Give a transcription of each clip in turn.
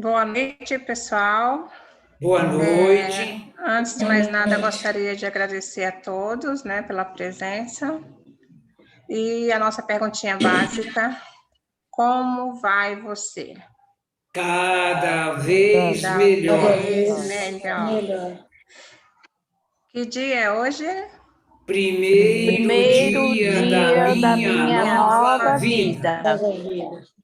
Boa noite, pessoal. Boa noite. Antes de Boa mais nada, noite. gostaria de agradecer a todos, né, pela presença. E a nossa perguntinha básica: como vai você? Cada vez Cada melhor. vez Vez melhor. melhor. Que dia é hoje? Primeiro Primeiro dia da dia da minha minha Minha nova nova nova vida. vida. vida. Nova vida.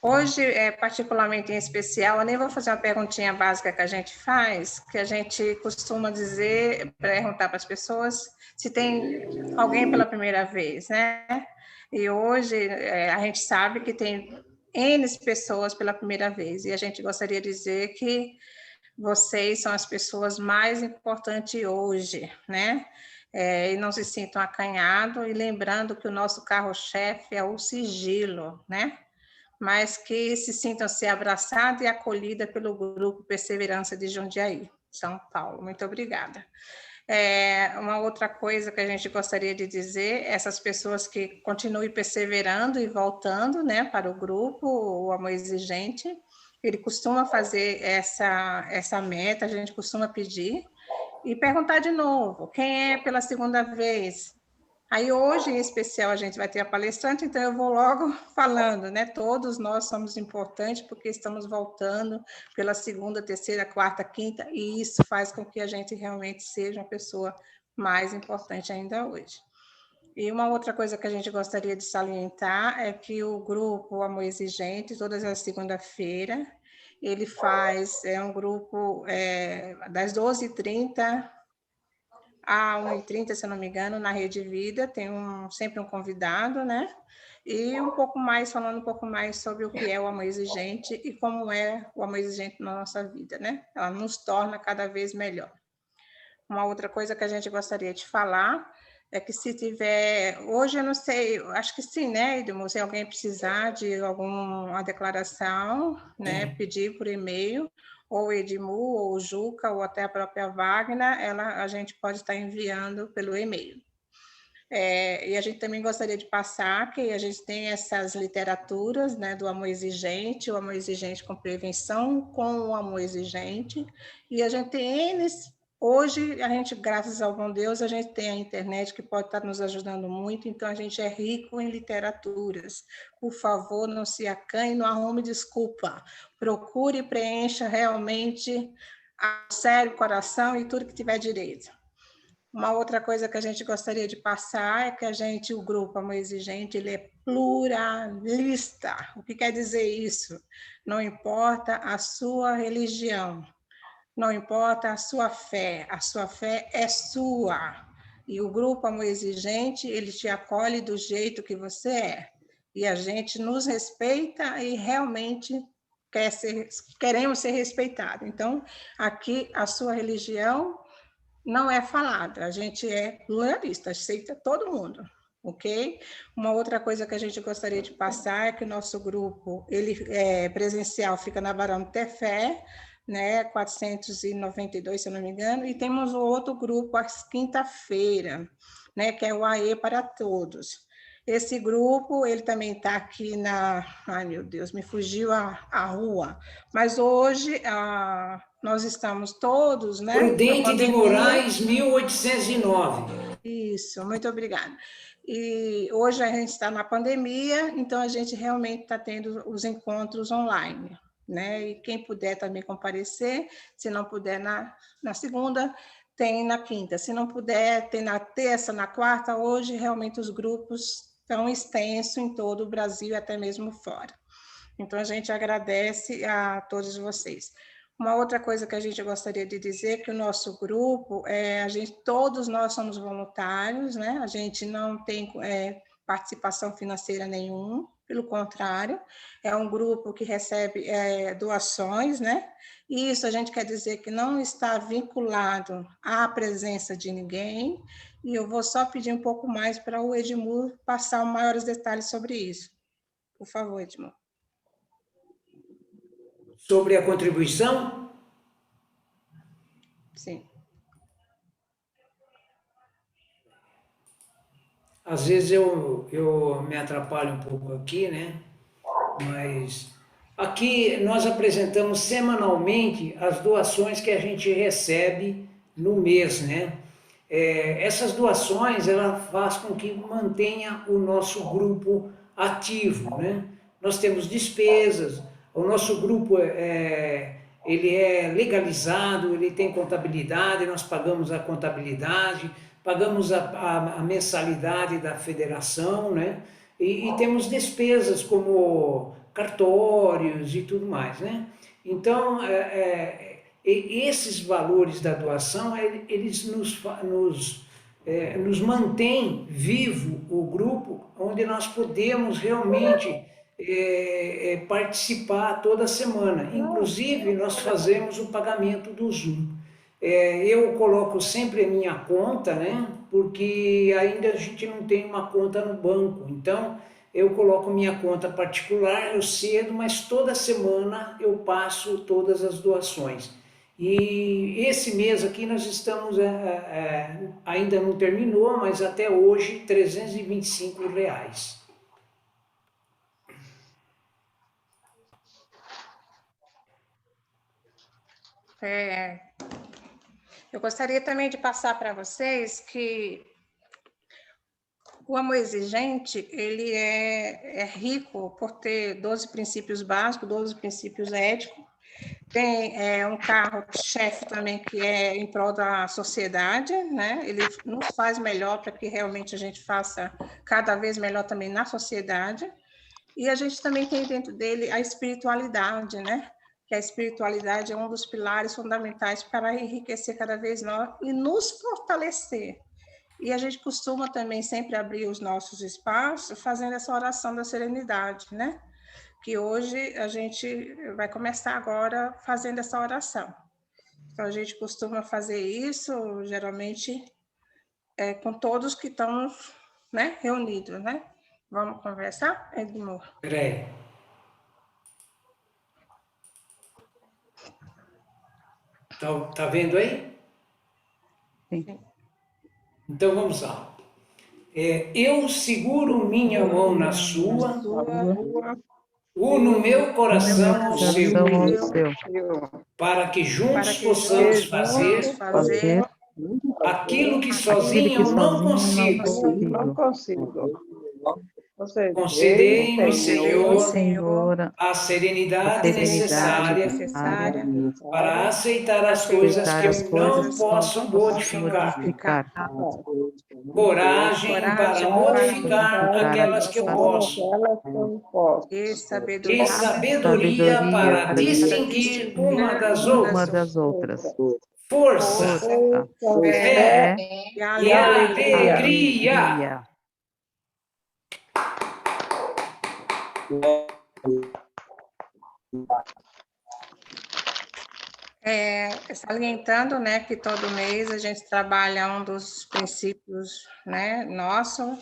Hoje, particularmente em especial, eu nem vou fazer uma perguntinha básica que a gente faz, que a gente costuma dizer, perguntar para as pessoas se tem alguém pela primeira vez, né? E hoje a gente sabe que tem N pessoas pela primeira vez, e a gente gostaria de dizer que vocês são as pessoas mais importantes hoje, né? E não se sintam acanhados, e lembrando que o nosso carro-chefe é o sigilo, né? Mas que se sintam-se abraçadas e acolhidas pelo Grupo Perseverança de Jundiaí, São Paulo. Muito obrigada. Uma outra coisa que a gente gostaria de dizer, essas pessoas que continuem perseverando e voltando, né, para o grupo, o Amor Exigente, ele costuma fazer essa meta, a gente costuma pedir, e perguntar de novo, quem é pela segunda vez? Aí hoje, em especial, a gente vai ter a palestrante, então eu vou logo falando, né? Todos nós somos importantes porque estamos voltando pela segunda, terceira, quarta, quinta, e isso faz com que a gente realmente seja uma pessoa mais importante ainda hoje. E uma outra coisa que a gente gostaria de salientar é que o grupo Amor Exigente, todas as segunda-feira, ele faz, um grupo das 12h30 a 1h30, se eu não me engano, na Rede Vida, tem sempre um convidado, né? E um pouco mais, falando um pouco mais sobre o que é o amor exigente e como é o amor exigente na nossa vida, né? Ela nos torna cada vez melhor. Uma outra coisa que a gente gostaria de falar é que se tiver, hoje eu não sei, acho que sim, né, Edmo, se alguém precisar de alguma declaração, né, pedir por e-mail, ou o Edmu, ou o Juca, ou até a própria Wagner, a gente pode estar enviando pelo e-mail. E a gente também gostaria de passar que a gente tem essas literaturas, né, do amor exigente, o amor exigente com prevenção, com o amor exigente, e a gente tem N. Hoje, a gente, graças ao bom Deus, a gente tem a internet que pode estar nos ajudando muito, então a gente é rico em literaturas. Por favor, não se acanhe, não arrume desculpa. Procure e preencha realmente a sério, coração e tudo que tiver direito. Uma outra coisa que a gente gostaria de passar é que o grupo Amor Exigente, ele é pluralista. O que quer dizer isso? Não importa a sua religião, não importa a sua fé é sua. E o grupo Amor Exigente, ele te acolhe do jeito que você é. E a gente nos respeita e realmente queremos ser respeitados. Então, aqui, a sua religião não é falada, a gente é pluralista, aceita todo mundo, ok? Uma outra coisa que a gente gostaria de passar é que o nosso grupo, ele é presencial, fica na Barão do Tefé, né, 492, se eu não me engano, e temos o outro grupo às quinta-feira, né, que é o AE para Todos. Esse grupo, ele também está aqui ai meu Deus, me fugiu a rua, mas hoje nós estamos todos, né, na Prudente de pandemia. Moraes, 1809. Isso, muito obrigada. E hoje a gente está na pandemia, então a gente realmente está tendo os encontros online, né? E quem puder também comparecer, se não puder na segunda, tem na quinta. Se não puder, tem na terça, na quarta. Hoje, realmente, os grupos estão extensos em todo o Brasil e até mesmo fora. Então, a gente agradece a todos vocês. Uma outra coisa que a gente gostaria de dizer é que o nosso grupo, todos nós somos voluntários, né? A gente não tem participação financeira nenhuma, pelo contrário, é um grupo que recebe doações, né? E isso a gente quer dizer que não está vinculado à presença de ninguém, e eu vou só pedir um pouco mais para o Edmur passar maiores detalhes sobre isso. Por favor, Edmur. Sobre a contribuição, Sim. às vezes eu me atrapalho um pouco aqui, né? Mas Aqui nós apresentamos semanalmente as doações que a gente recebe no mês, né? Essas doações, ela faz com que mantenha o nosso grupo ativo, né? Nós temos despesas, o nosso grupo ele é legalizado, ele tem contabilidade, nós pagamos a contabilidade, pagamos a mensalidade da federação, né? E temos despesas como cartórios e tudo mais, né? Então, esses valores da doação, eles nos mantêm vivo o grupo, onde nós podemos realmente participar toda semana. Inclusive, nós fazemos o pagamento do Zoom. Eu coloco sempre a minha conta, né? Porque ainda a gente não tem uma conta no banco. Então, eu coloco minha conta particular, eu cedo, mas toda semana eu passo todas as doações. E esse mês aqui nós estamos, ainda não terminou, mas até hoje, R$ 325. Eu gostaria também de passar para vocês que o Amor Exigente, ele é rico por ter 12 princípios básicos, 12 princípios éticos. Tem um carro-chefe também que é em prol da sociedade, né? Ele nos faz melhor para que realmente a gente faça cada vez melhor também na sociedade. E a gente também tem dentro dele a espiritualidade, né? Que a espiritualidade é um dos pilares fundamentais para enriquecer cada vez mais e nos fortalecer. E a gente costuma também sempre abrir os nossos espaços fazendo essa oração da serenidade, né? Que hoje a gente vai começar agora fazendo essa oração. Então, a gente costuma fazer isso, geralmente, com todos que estão, né, reunidos, né? Vamos conversar, Edmur? Peraí. Tá vendo aí? Sim. Então vamos lá. Eu seguro minha mão na sua, uno meu coração ao seu, para que juntos possamos fazer aquilo que sozinho eu não consigo. Não consigo. Concedei-me, Senhor, Senhor, a serenidade necessária necessária para aceitar as coisas que eu não posso modificar. Coragem para modificar aquelas que eu posso. e E sabedoria para distinguir uma das outras. Força, fé e e alegria. Salientando, né, que todo mês a gente trabalha um dos princípios, né, nosso,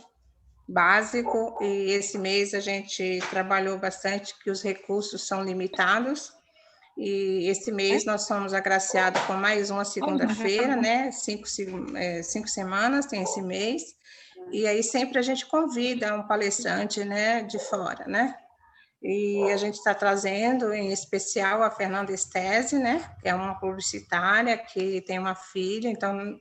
básico, e esse mês a gente trabalhou bastante que os recursos são limitados, e esse mês nós fomos agraciados com mais uma segunda-feira, né, 5 semanas tem esse mês, e aí sempre a gente convida um palestrante, né, de fora, né, e a gente está trazendo, em especial, a Fernanda Estese, né, que é uma publicitária que tem uma filha, então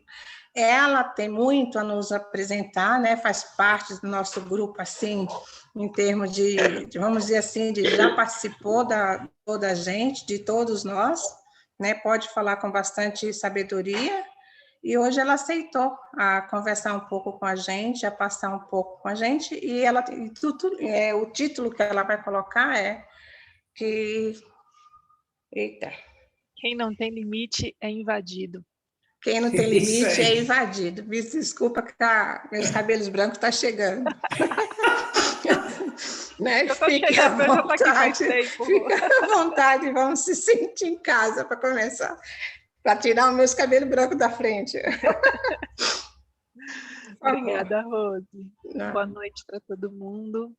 ela tem muito a nos apresentar, né, faz parte do nosso grupo, assim, em termos de vamos dizer assim, já participou da gente, de todos nós, né, pode falar com bastante sabedoria, e hoje ela aceitou a conversar um pouco com a gente, a passar um pouco com a gente, e o título que ela vai colocar é que... Eita! Quem não tem limite é invadido. Quem não tem limite é invadido. Me desculpa que meus cabelos brancos estão chegando. Né? Fique à vontade, vamos se sentir em casa para começar. Para tirar os meus cabelos brancos da frente. Obrigada, Rose. Boa noite para todo mundo.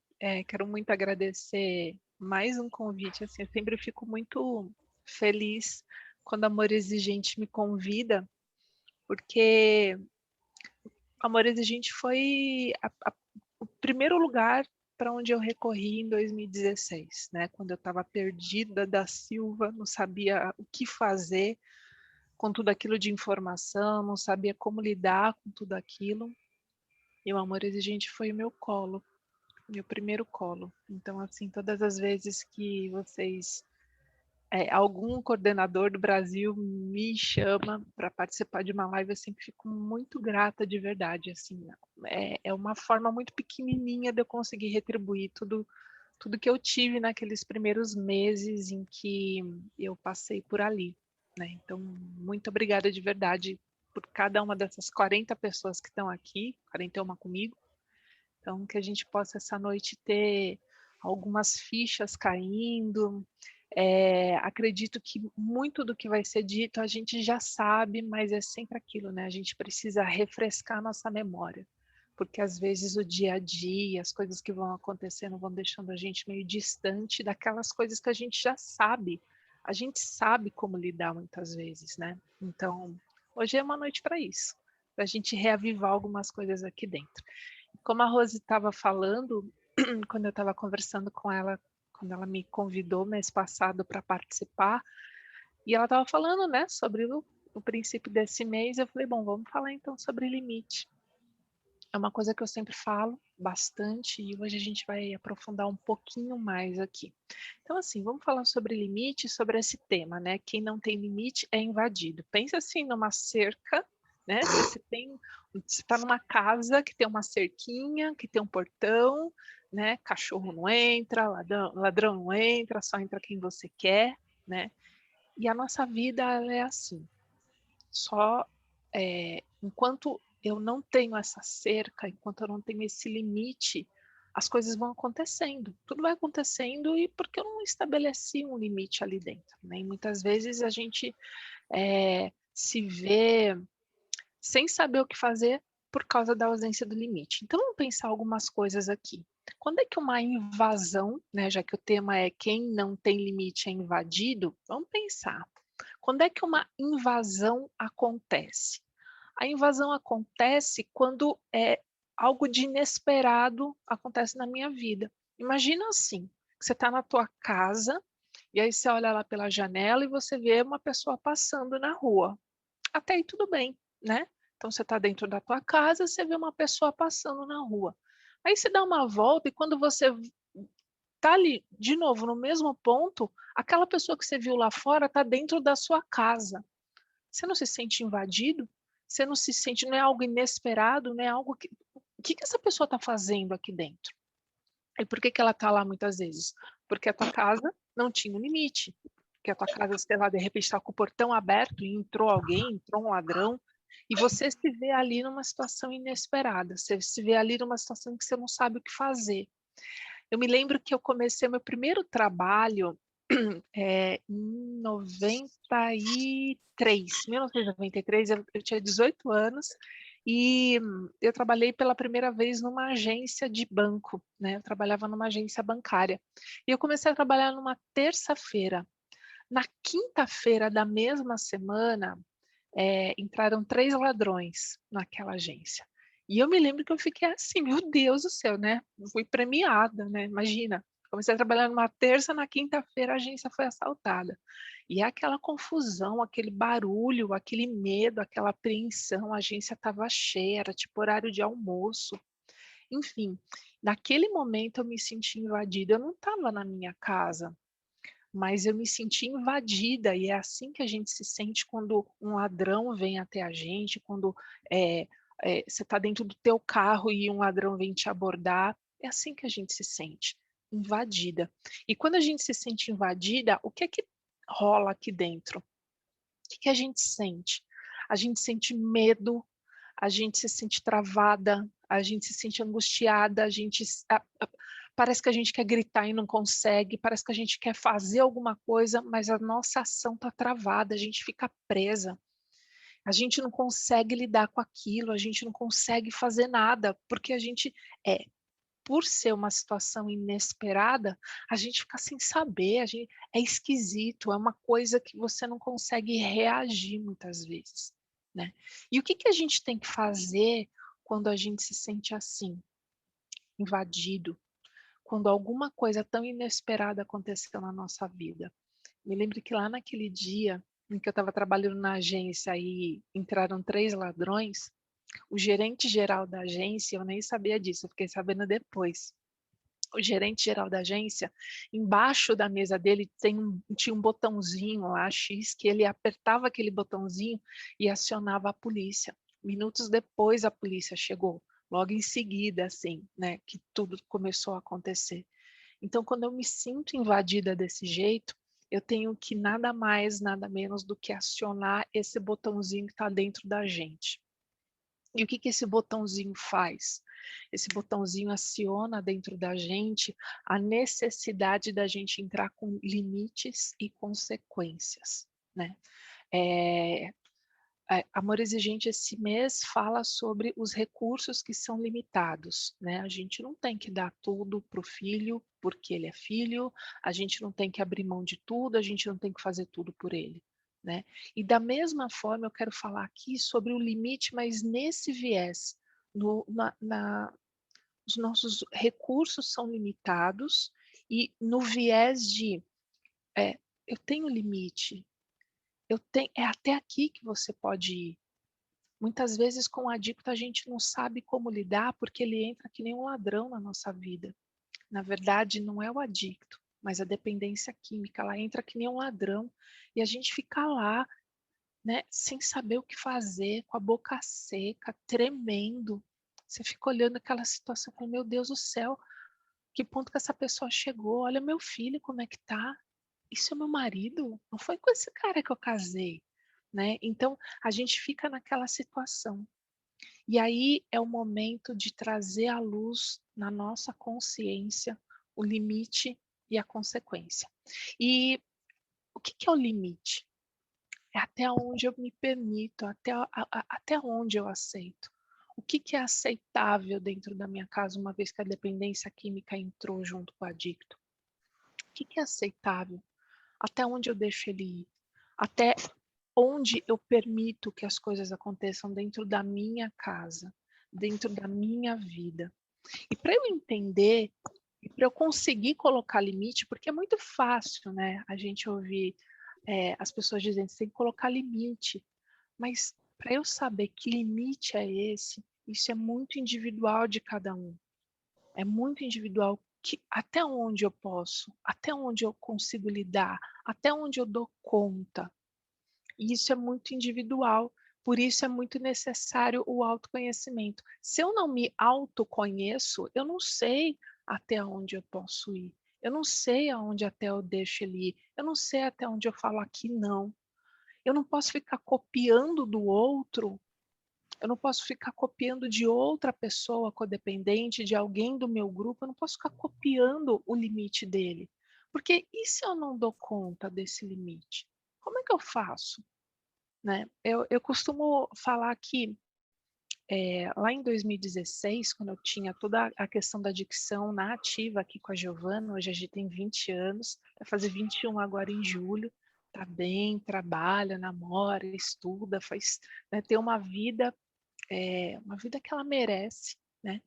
Quero muito agradecer mais um convite. Assim, eu sempre fico muito feliz quando Amor Exigente me convida, porque Amor Exigente foi o primeiro lugar para onde eu recorri em 2016, né? Quando eu estava perdida da Silva, não sabia o que fazer com tudo aquilo de informação, não sabia como lidar com tudo aquilo. E o Amor Exigente foi o meu colo, meu primeiro colo. Então, assim, todas as vezes que vocês, algum coordenador do Brasil me chama para participar de uma live, eu sempre fico muito grata de verdade. Assim, é uma forma muito pequenininha de eu conseguir retribuir tudo que eu tive naqueles primeiros meses em que eu passei por ali, né? Então, muito obrigada de verdade por cada uma dessas 40 pessoas que estão aqui, 41 comigo. Então, que a gente possa essa noite ter algumas fichas caindo. Acredito que muito do que vai ser dito a gente já sabe, mas é sempre aquilo, né? A gente precisa refrescar a nossa memória, porque às vezes o dia a dia, as coisas que vão acontecendo vão deixando a gente meio distante daquelas coisas que a gente já sabe. A gente sabe como lidar muitas vezes, né? Então, hoje é uma noite para isso, para a gente reavivar algumas coisas aqui dentro. Como a Rose estava falando, quando eu estava conversando com ela, quando ela me convidou mês passado para participar, e ela estava falando, né, sobre o princípio desse mês, eu falei, bom, vamos falar então sobre limite. É uma coisa que eu sempre falo bastante e hoje a gente vai aprofundar um pouquinho mais aqui. Então, assim, vamos falar sobre limite, sobre esse tema, né? Quem não tem limite é invadido. Pensa assim numa cerca, né? Você está numa casa que tem uma cerquinha, que tem um portão, né? Cachorro não entra, ladrão não entra, só entra quem você quer, né? E a nossa vida ela é assim. Só enquanto eu não tenho essa cerca, enquanto eu não tenho esse limite, as coisas vão acontecendo. Tudo vai acontecendo e porque eu não estabeleci um limite ali dentro, né? E muitas vezes a gente se vê sem saber o que fazer por causa da ausência do limite. Então vamos pensar algumas coisas aqui. Quando é que uma invasão, né, já que o tema é quem não tem limite é invadido, vamos pensar. Quando é que uma invasão acontece? A invasão acontece quando algo de inesperado acontece na minha vida. Imagina assim, que você está na tua casa e aí você olha lá pela janela e você vê uma pessoa passando na rua. Até aí tudo bem, né? Então você está dentro da tua casa, você vê uma pessoa passando na rua. Aí você dá uma volta e quando você está ali de novo no mesmo ponto, aquela pessoa que você viu lá fora está dentro da sua casa. Você não se sente invadido? Você não se sente, não é algo inesperado, não é algo que... O que essa pessoa está fazendo aqui dentro? E por que ela está lá muitas vezes? Porque a tua casa não tinha um limite. Porque a tua casa, sei lá, de repente está com o portão aberto e entrou alguém, entrou um ladrão, e você se vê ali numa situação inesperada. Você se vê ali numa situação que você não sabe o que fazer. Eu me lembro que eu comecei meu primeiro trabalho em 1993, eu tinha 18 anos e eu trabalhei pela primeira vez numa agência de banco, né? Eu trabalhava numa agência bancária e eu comecei a trabalhar numa terça-feira. Na quinta-feira da mesma semana, entraram 3 ladrões naquela agência. E eu me lembro que eu fiquei assim, meu Deus do céu, né? Fui premiada, né? Imagina, comecei a trabalhar numa terça, na quinta-feira a agência foi assaltada. E é aquela confusão, aquele barulho, aquele medo, aquela apreensão, a agência estava cheia, era tipo horário de almoço. Enfim, naquele momento eu me senti invadida, eu não estava na minha casa, mas eu me senti invadida, e é assim que a gente se sente quando um ladrão vem até a gente, quando você está dentro do teu carro e um ladrão vem te abordar, é assim que a gente se sente, invadida. E quando a gente se sente invadida, o que é que rola aqui dentro? O que a gente sente? A gente sente medo, a gente se sente travada, a gente se sente angustiada, parece que a gente quer gritar e não consegue, parece que a gente quer fazer alguma coisa, mas a nossa ação está travada, a gente fica presa. A gente não consegue lidar com aquilo, a gente não consegue fazer nada, porque a gente por ser uma situação inesperada, a gente fica sem saber, é esquisito, é uma coisa que você não consegue reagir muitas vezes, né? E o que a gente tem que fazer quando a gente se sente assim, invadido? quando alguma coisa tão inesperada aconteceu na nossa vida. Me lembro que lá naquele dia em que eu estava trabalhando na agência e entraram 3 ladrões, o gerente geral da agência, eu nem sabia disso, eu fiquei sabendo depois. O gerente geral da agência, embaixo da mesa dele tinha um botãozinho lá, X, que ele apertava aquele botãozinho e acionava a polícia. Minutos depois a polícia chegou, logo em seguida, assim, né, que tudo começou a acontecer. Então, quando eu me sinto invadida desse jeito, eu tenho que nada mais, nada menos do que acionar esse botãozinho que está dentro da gente. E o que esse botãozinho faz? Esse botãozinho aciona dentro da gente a necessidade da gente entrar com limites e consequências, né? Amor Exigente esse mês fala sobre os recursos que são limitados, né? A gente não tem que dar tudo para o filho porque ele é filho, a gente não tem que abrir mão de tudo, a gente não tem que fazer tudo por ele, né? E da mesma forma eu quero falar aqui sobre o limite, mas nesse viés, os nossos recursos são limitados e no viés de eu tenho limite, é até aqui que você pode ir. Muitas vezes com o adicto a gente não sabe como lidar porque ele entra que nem um ladrão na nossa vida. Na verdade não é o adicto, mas a dependência química, ela entra que nem um ladrão e a gente fica lá, né, sem saber o que fazer, com a boca seca, tremendo. Você fica olhando aquela situação e fala, meu Deus do céu, que ponto que essa pessoa chegou? Olha meu filho como é que tá. Isso é meu marido? Não foi com esse cara que eu casei, né? Então a gente fica naquela situação. E aí é o momento de trazer à luz na nossa consciência o limite e a consequência. E o que é o limite? É até onde eu me permito, até onde eu aceito. O que é aceitável dentro da minha casa, uma vez que a dependência química entrou junto com o adicto? O que é aceitável? Até onde eu deixo ele ir? Até onde eu permito que as coisas aconteçam dentro da minha casa, dentro da minha vida? E para eu entender, e para eu conseguir colocar limite, porque é muito fácil, né, a gente ouvir as pessoas dizendo que você tem que colocar limite, mas para eu saber que limite é esse, isso é muito individual de cada um. É muito individual até onde eu posso, até onde eu consigo lidar, até onde eu dou conta. E isso é muito individual, por isso é muito necessário o autoconhecimento. Se eu não me autoconheço, eu não sei até onde eu posso ir. Eu não sei aonde até eu deixo ele ir. Eu não sei até onde eu falo aqui não. Eu não posso ficar copiando do outro. Eu não posso ficar copiando de outra pessoa codependente, de alguém do meu grupo. Eu não posso ficar copiando o limite dele. Porque e se eu não dou conta desse limite? Como é que eu faço? Né? Eu costumo falar que lá em 2016, quando eu tinha toda a questão da adicção na ativa aqui com a Giovana, hoje a gente tem 20 anos, vai fazer 21 agora em julho, tá bem, trabalha, namora, estuda, faz, né, tem uma vida que ela merece, né?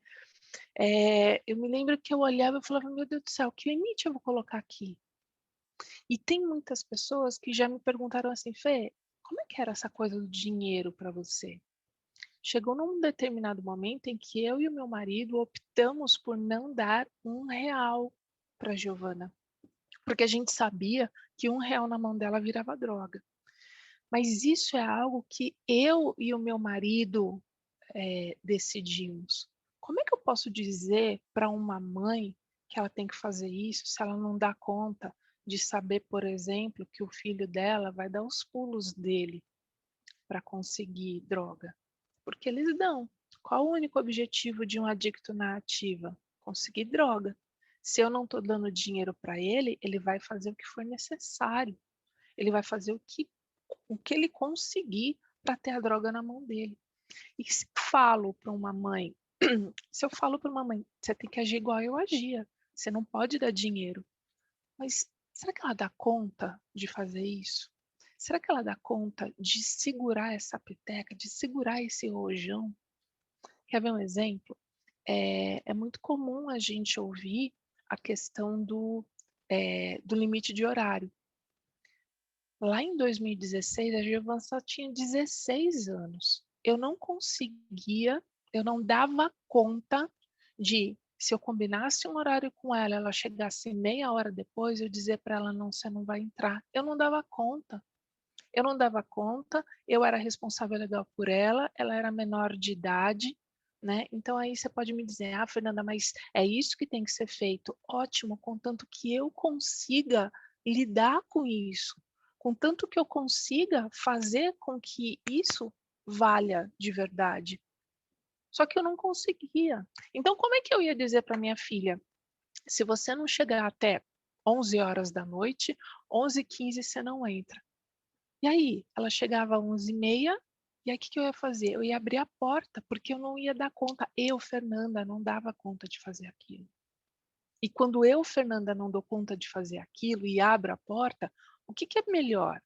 Eu me lembro que eu olhava e falava, meu Deus do céu, que limite eu vou colocar aqui? E tem muitas pessoas que já me perguntaram assim, Fê, como é que era essa coisa do dinheiro para você? Chegou num determinado momento em que eu e o meu marido optamos por não dar R$ 1 para Giovana, porque a gente sabia que R$ 1 na mão dela virava droga. Mas isso é algo que eu e o meu marido decidimos. Como é que eu posso dizer para uma mãe que ela tem que fazer isso se ela não dá conta de saber, por exemplo, que o filho dela vai dar os pulos dele para conseguir droga? Porque eles dão. Qual o único objetivo de um adicto na ativa? Conseguir droga. Se eu não estou dando dinheiro para ele, ele vai fazer o que for necessário. Ele vai fazer o que ele conseguir para ter a droga na mão dele. E se eu falo para uma mãe, você tem que agir igual eu agia. Você não pode dar dinheiro. Mas será que ela dá conta de fazer isso? Será que ela dá conta de segurar essa peteca, de segurar esse rojão? Quer ver um exemplo? É muito comum a gente ouvir a questão do limite de horário. Lá em 2016, a Giovana só tinha 16 anos. Eu não conseguia, eu não dava conta de, se eu combinasse um horário com ela, ela chegasse meia hora depois, eu dizer para ela, não, você não vai entrar. Eu não dava conta. Eu não dava conta, eu era responsável legal por ela, ela era menor de idade, né? Então aí você pode me dizer, ah, Fernanda, mas é isso que tem que ser feito. Ótimo, contanto que eu consiga lidar com isso, contanto que eu consiga fazer com que isso valha de verdade. Só que eu não conseguia. Então como é que eu ia dizer para minha filha, se você não chegar até 11 horas da noite, 11h15 você não entra. E aí, ela chegava às 11h30, e aí o que que eu ia fazer? Eu ia abrir a porta, porque eu não ia dar conta. Eu, Fernanda, não dava conta de fazer aquilo. E quando eu, Fernanda, não dou conta de fazer aquilo e abro a porta, o que que é melhor?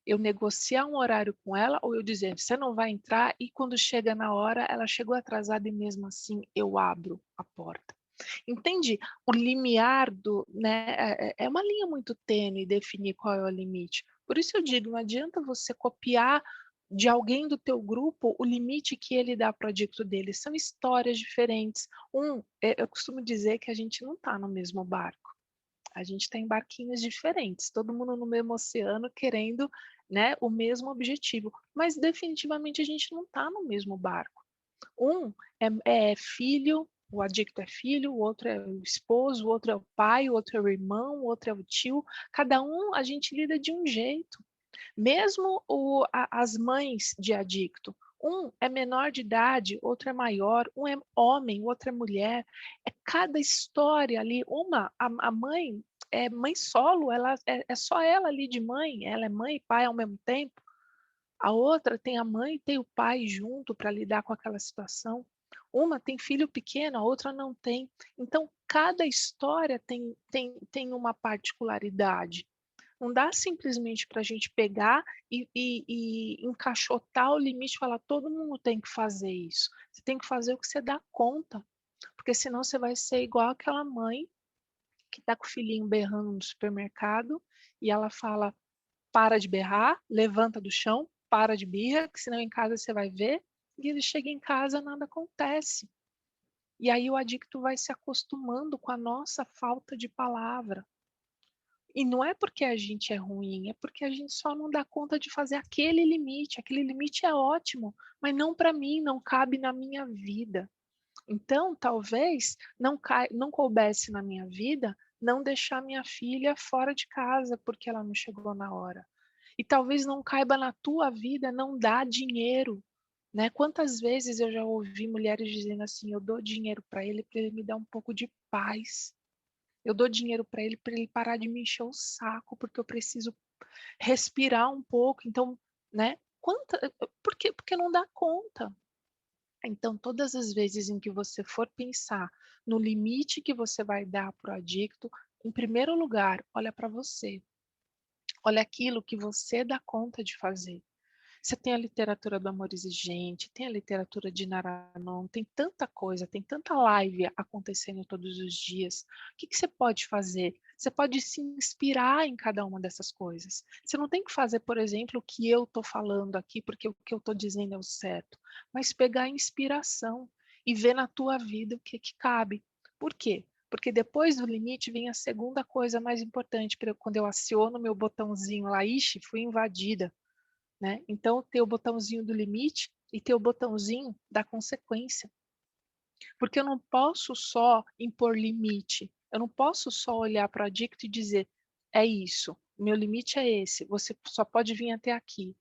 Eu negociar um horário com ela ou eu dizer, você não vai entrar, e quando chega na hora, ela chegou atrasada e mesmo assim eu abro a porta. Entende? O limiar né, é uma linha muito tênue definir qual é o limite. Por isso eu digo, não adianta você copiar de alguém do teu grupo o limite que ele dá para o adicto dele. São histórias diferentes. Eu costumo dizer que a gente não está no mesmo barco. A gente está em barquinhos diferentes, todo mundo no mesmo oceano querendo, né, o mesmo objetivo. Mas definitivamente a gente não está no mesmo barco. Um é filho, o adicto é filho, o outro é o esposo, o outro é o pai, o outro é o irmão, o outro é o tio. Cada um a gente lida de um jeito. Mesmo as mães de adicto, um é menor de idade, outro é maior, um é homem, o outro é mulher. É cada história ali. A mãe é mãe solo, ela é só ela ali de mãe, ela é mãe e pai ao mesmo tempo. A outra tem a mãe e tem o pai junto para lidar com aquela situação. Uma tem filho pequeno, a outra não tem. Então, cada história tem uma particularidade. Não dá simplesmente para a gente pegar e encaixotar o limite e falar, todo mundo tem que fazer isso. Você tem que fazer o que você dá conta, porque senão você vai ser igual aquela mãe que está com o filhinho berrando no supermercado e ela fala, para de berrar, levanta do chão, para de birra, que senão em casa você vai ver, e ele chega em casa, nada acontece. E aí o adicto vai se acostumando com a nossa falta de palavra. E não é porque a gente é ruim, é porque a gente só não dá conta de fazer aquele limite. Aquele limite é ótimo, mas não para mim, não cabe na minha vida. Então, talvez não coubesse na minha vida não deixar minha filha fora de casa porque ela não chegou na hora. E talvez não caiba na tua vida não dar dinheiro, né? Quantas vezes eu já ouvi mulheres dizendo assim, eu dou dinheiro para ele me dar um pouco de paz. Eu dou dinheiro para ele parar de me encher o saco, porque eu preciso respirar um pouco. Então, né? Por quê? Porque não dá conta. Então, todas as vezes em que você for pensar no limite que você vai dar para o adicto, em primeiro lugar, olha para você. Olha aquilo que você dá conta de fazer. Você tem a literatura do amor exigente, tem a literatura de Naranon, tem tanta coisa, tem tanta live acontecendo todos os dias. O que você pode fazer? Você pode se inspirar em cada uma dessas coisas. Você não tem que fazer, por exemplo, o que eu estou falando aqui, porque o que eu estou dizendo é o certo, mas pegar a inspiração e ver na tua vida o que cabe. Por quê? Porque depois do limite vem a segunda coisa mais importante, quando eu aciono meu botãozinho lá, ixi, fui invadida. Né? Então, ter o botãozinho do limite e ter o botãozinho da consequência. Porque eu não posso só impor limite, eu não posso só olhar para o adicto e dizer, é isso, meu limite é esse, você só pode vir até aqui.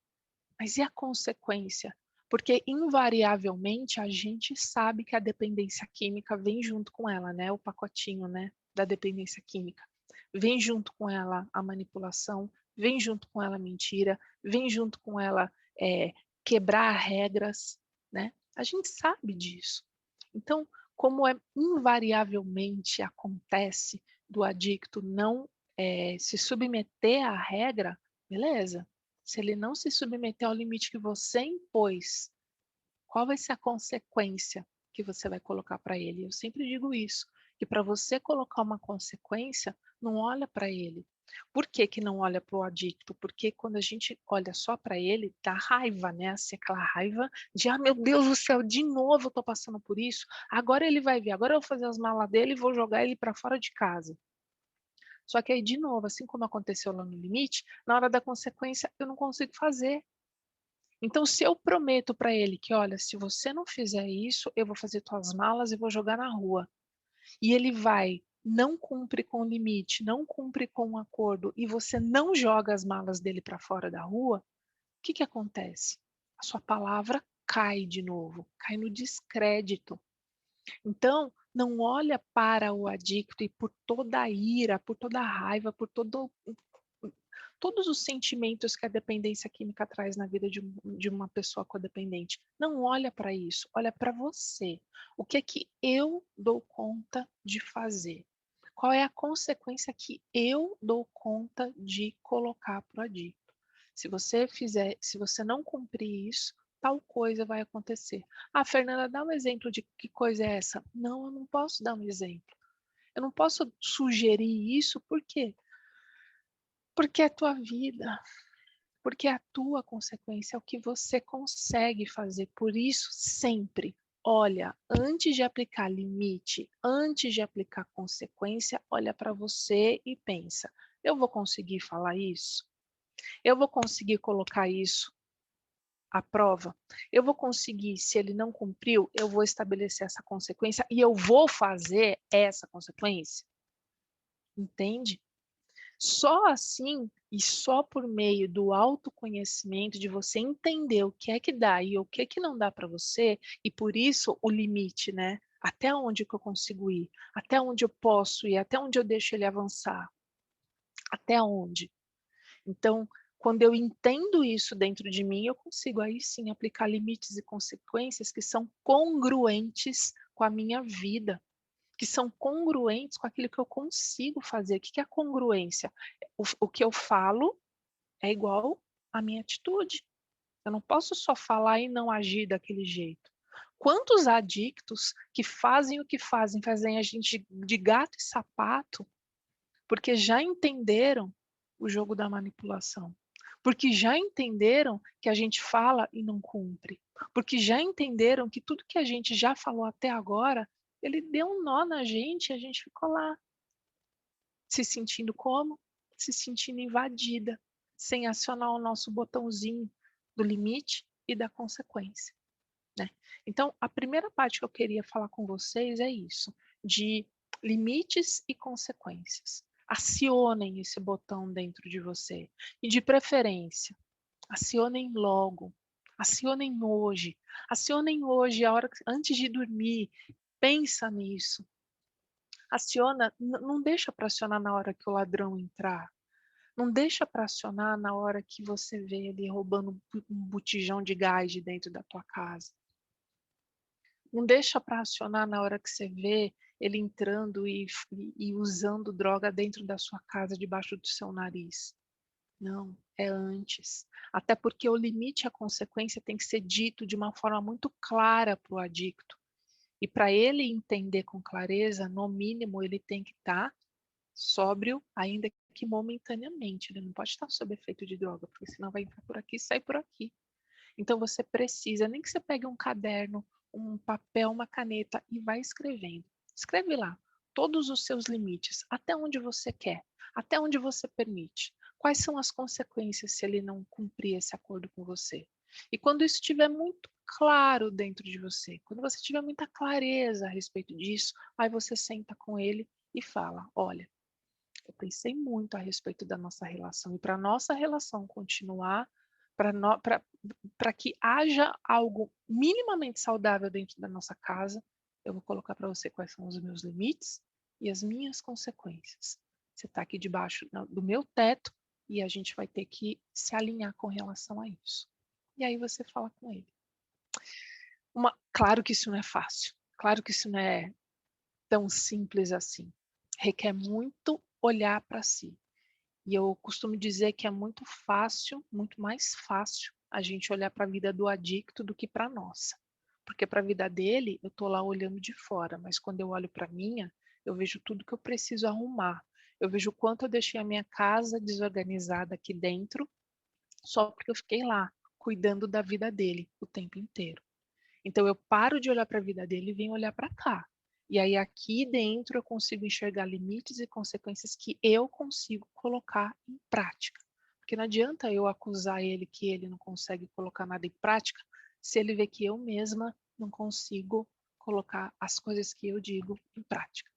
Mas e a consequência? Porque, invariavelmente, a gente sabe que a dependência química vem junto com ela, né? O pacotinho, né, da dependência química. Vem junto com ela a manipulação, vem junto com ela a mentira, vem junto com ela quebrar regras, né? A gente sabe disso. Então, como invariavelmente acontece do adicto não se submeter à regra, beleza. Se ele não se submeter ao limite que você impôs, qual vai ser a consequência que você vai colocar para ele? Eu sempre digo isso. que para você colocar uma consequência, não olha para ele. Por que que não olha para o adicto? Porque quando a gente olha só para ele, dá raiva, né? Assim, aquela raiva de, ah, meu Deus do céu, de novo eu tô passando por isso. Agora ele vai ver, agora eu vou fazer as malas dele e vou jogar ele para fora de casa. Só que aí, de novo, assim como aconteceu lá no limite, na hora da consequência eu não consigo fazer. Então, se eu prometo para ele que, olha, se você não fizer isso, eu vou fazer tuas malas e vou jogar na rua. E ele vai, não cumpre com o limite, não cumpre com o acordo, e você não joga as malas dele para fora da rua, o que que acontece? A sua palavra cai de novo, cai no descrédito. Então, não olha para o adicto e por toda a ira, por toda a raiva, por todos os sentimentos que a dependência química traz na vida de uma pessoa codependente. Não olha para isso, olha para você. O que é que eu dou conta de fazer? Qual é a consequência que eu dou conta de colocar para o adicto? Se você não cumprir isso, tal coisa vai acontecer. Ah, Fernanda, dá um exemplo de que coisa é essa? Não, eu não posso dar um exemplo. Eu não posso sugerir isso, por quê? Porque é a tua vida, porque é a tua consequência, é o que você consegue fazer. Por isso, sempre, olha, antes de aplicar limite, antes de aplicar consequência, olha para você e pensa: eu vou conseguir falar isso? Eu vou conseguir colocar isso à prova? Eu vou conseguir, se ele não cumpriu, eu vou estabelecer essa consequência e eu vou fazer essa consequência? Entende? Só assim e só por meio do autoconhecimento, de você entender o que é que dá e o que é que não dá para você, e por isso o limite, né? Até onde que eu consigo ir? Até onde eu posso ir? Até onde eu deixo ele avançar? Até onde? Então, quando eu entendo isso dentro de mim, eu consigo aí sim aplicar limites e consequências que são congruentes com a minha vida, que são congruentes com aquilo que eu consigo fazer. O que que é a congruência? O que eu falo é igual à minha atitude. Eu não posso só falar e não agir daquele jeito. Quantos adictos que fazem o que fazem, fazem a gente de gato e sapato, porque já entenderam o jogo da manipulação, porque já entenderam que a gente fala e não cumpre, porque já entenderam que tudo que a gente já falou até agora, ele deu um nó na gente e a gente ficou lá, se sentindo como? Se sentindo invadida, sem acionar o nosso botãozinho do limite e da consequência, né? Então, a primeira parte que eu queria falar com vocês é isso, de limites e consequências. Acionem esse botão dentro de você. E de preferência, acionem logo. Acionem hoje, a hora antes de dormir. Pensa nisso. Aciona, não deixa para acionar na hora que o ladrão entrar. Não deixa para acionar na hora que você vê ele roubando um botijão de gás de dentro da tua casa. Não deixa para acionar na hora que você vê ele entrando e usando droga dentro da sua casa, debaixo do seu nariz. Não, é antes. Até porque o limite e a consequência tem que ser dito de uma forma muito clara para o adicto. E para ele entender com clareza, no mínimo, ele tem que estar sóbrio, ainda que momentaneamente. Ele não pode estar sob efeito de droga, porque senão vai entrar por aqui e sair por aqui. Então você precisa, nem que você pegue um caderno, um papel, uma caneta e vai escrevendo. Escreve lá todos os seus limites, até onde você quer, até onde você permite. Quais são as consequências se ele não cumprir esse acordo com você? E quando isso estiver muito claro dentro de você, quando você tiver muita clareza a respeito disso, aí você senta com ele e fala: olha, eu pensei muito a respeito da nossa relação e para nossa relação continuar, para que haja algo minimamente saudável dentro da nossa casa, eu vou colocar para você quais são os meus limites e as minhas consequências. Você está aqui debaixo do meu teto e a gente vai ter que se alinhar com relação a isso. E aí você fala com ele. Claro que isso não é fácil, claro que isso não é tão simples assim. Requer muito olhar para si. E eu costumo dizer que é muito fácil, muito mais fácil a gente olhar para a vida do adicto do que para a nossa. Porque para a vida dele, eu estou lá olhando de fora, mas quando eu olho para a minha, eu vejo tudo que eu preciso arrumar, eu vejo o quanto eu deixei a minha casa desorganizada aqui dentro, só porque eu fiquei lá, cuidando da vida dele o tempo inteiro. Então eu paro de olhar para a vida dele e venho olhar para cá. E aí aqui dentro eu consigo enxergar limites e consequências que eu consigo colocar em prática. Porque não adianta eu acusar ele que ele não consegue colocar nada em prática, se ele vê que eu mesma não consigo colocar as coisas que eu digo em prática.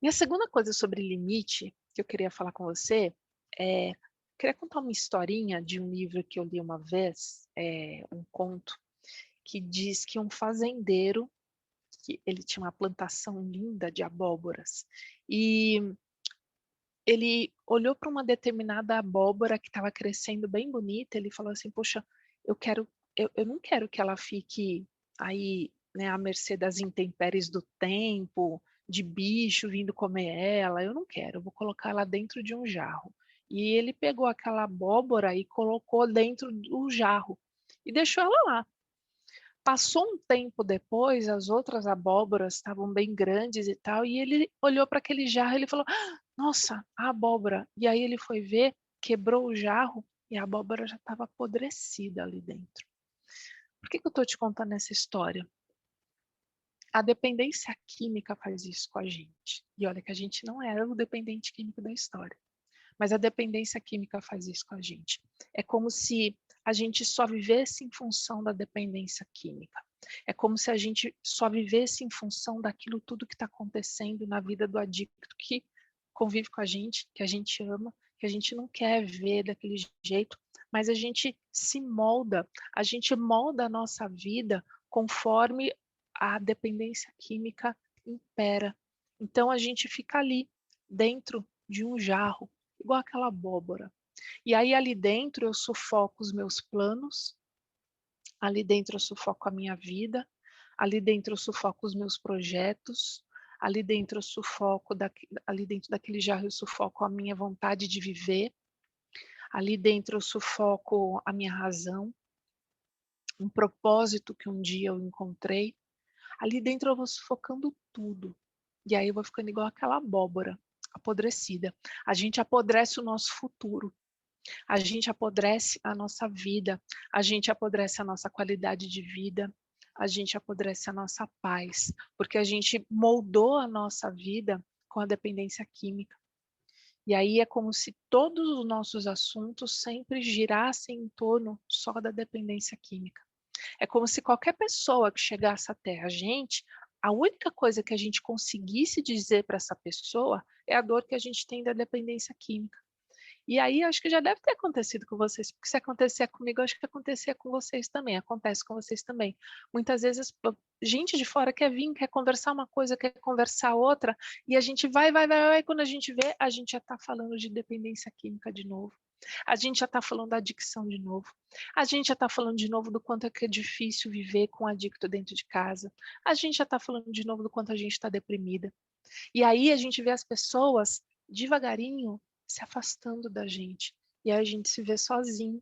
E a segunda coisa sobre limite que eu queria falar com você é, queria contar uma historinha de um livro que eu li uma vez, um conto, que diz que um fazendeiro, que ele tinha uma plantação linda de abóboras, e ele olhou para uma determinada abóbora que estava crescendo bem bonita, ele falou assim, poxa, eu não quero que ela fique aí, né, à mercê das intempéries do tempo, de bicho vindo comer ela, eu não quero, eu vou colocar ela dentro de um jarro. E ele pegou aquela abóbora e colocou dentro do jarro, e deixou ela lá. Passou um tempo depois, as outras abóboras estavam bem grandes e tal, e ele olhou para aquele jarro e ele falou, "Ah, nossa, a abóbora." E aí ele foi ver, quebrou o jarro e a abóbora já estava apodrecida ali dentro. Por que eu estou te contando essa história? A dependência química faz isso com a gente. E olha que a gente não era o dependente químico da história. Mas a dependência química faz isso com a gente. É como se a gente só vivesse em função da dependência química. É como se a gente só vivesse em função daquilo tudo que está acontecendo na vida do adicto que convive com a gente, que a gente ama, que a gente não quer ver daquele jeito, mas a gente se molda, a gente molda a nossa vida conforme a dependência química impera. Então a gente fica ali, dentro de um jarro, igual aquela abóbora. E aí ali dentro eu sufoco os meus planos, ali dentro eu sufoco a minha vida, ali dentro eu sufoco os meus projetos, ali dentro eu sufoco, ali dentro daquele jarro eu sufoco a minha vontade de viver, ali dentro eu sufoco a minha razão, um propósito que um dia eu encontrei, ali dentro eu vou sufocando tudo. E aí eu vou ficando igual aquela abóbora apodrecida. A gente apodrece o nosso futuro. A gente apodrece a nossa vida, a gente apodrece a nossa qualidade de vida, a gente apodrece a nossa paz, porque a gente moldou a nossa vida com a dependência química. E aí é como se todos os nossos assuntos sempre girassem em torno só da dependência química. É como se qualquer pessoa que chegasse até a gente, a única coisa que a gente conseguisse dizer para essa pessoa é a dor que a gente tem da dependência química. E aí acho que já deve ter acontecido com vocês, porque se acontecer comigo, acho que acontecia com vocês também, acontece com vocês também. Muitas vezes gente de fora quer vir, quer conversar uma coisa, quer conversar outra, e a gente vai, quando a gente vê, a gente já está falando de dependência química de novo. A gente já está falando da adicção de novo. A gente já está falando de novo do quanto é que é difícil viver com um adicto dentro de casa. A gente já está falando de novo do quanto a gente está deprimida. E aí a gente vê as pessoas devagarinho se afastando da gente. E aí a gente se vê sozinho.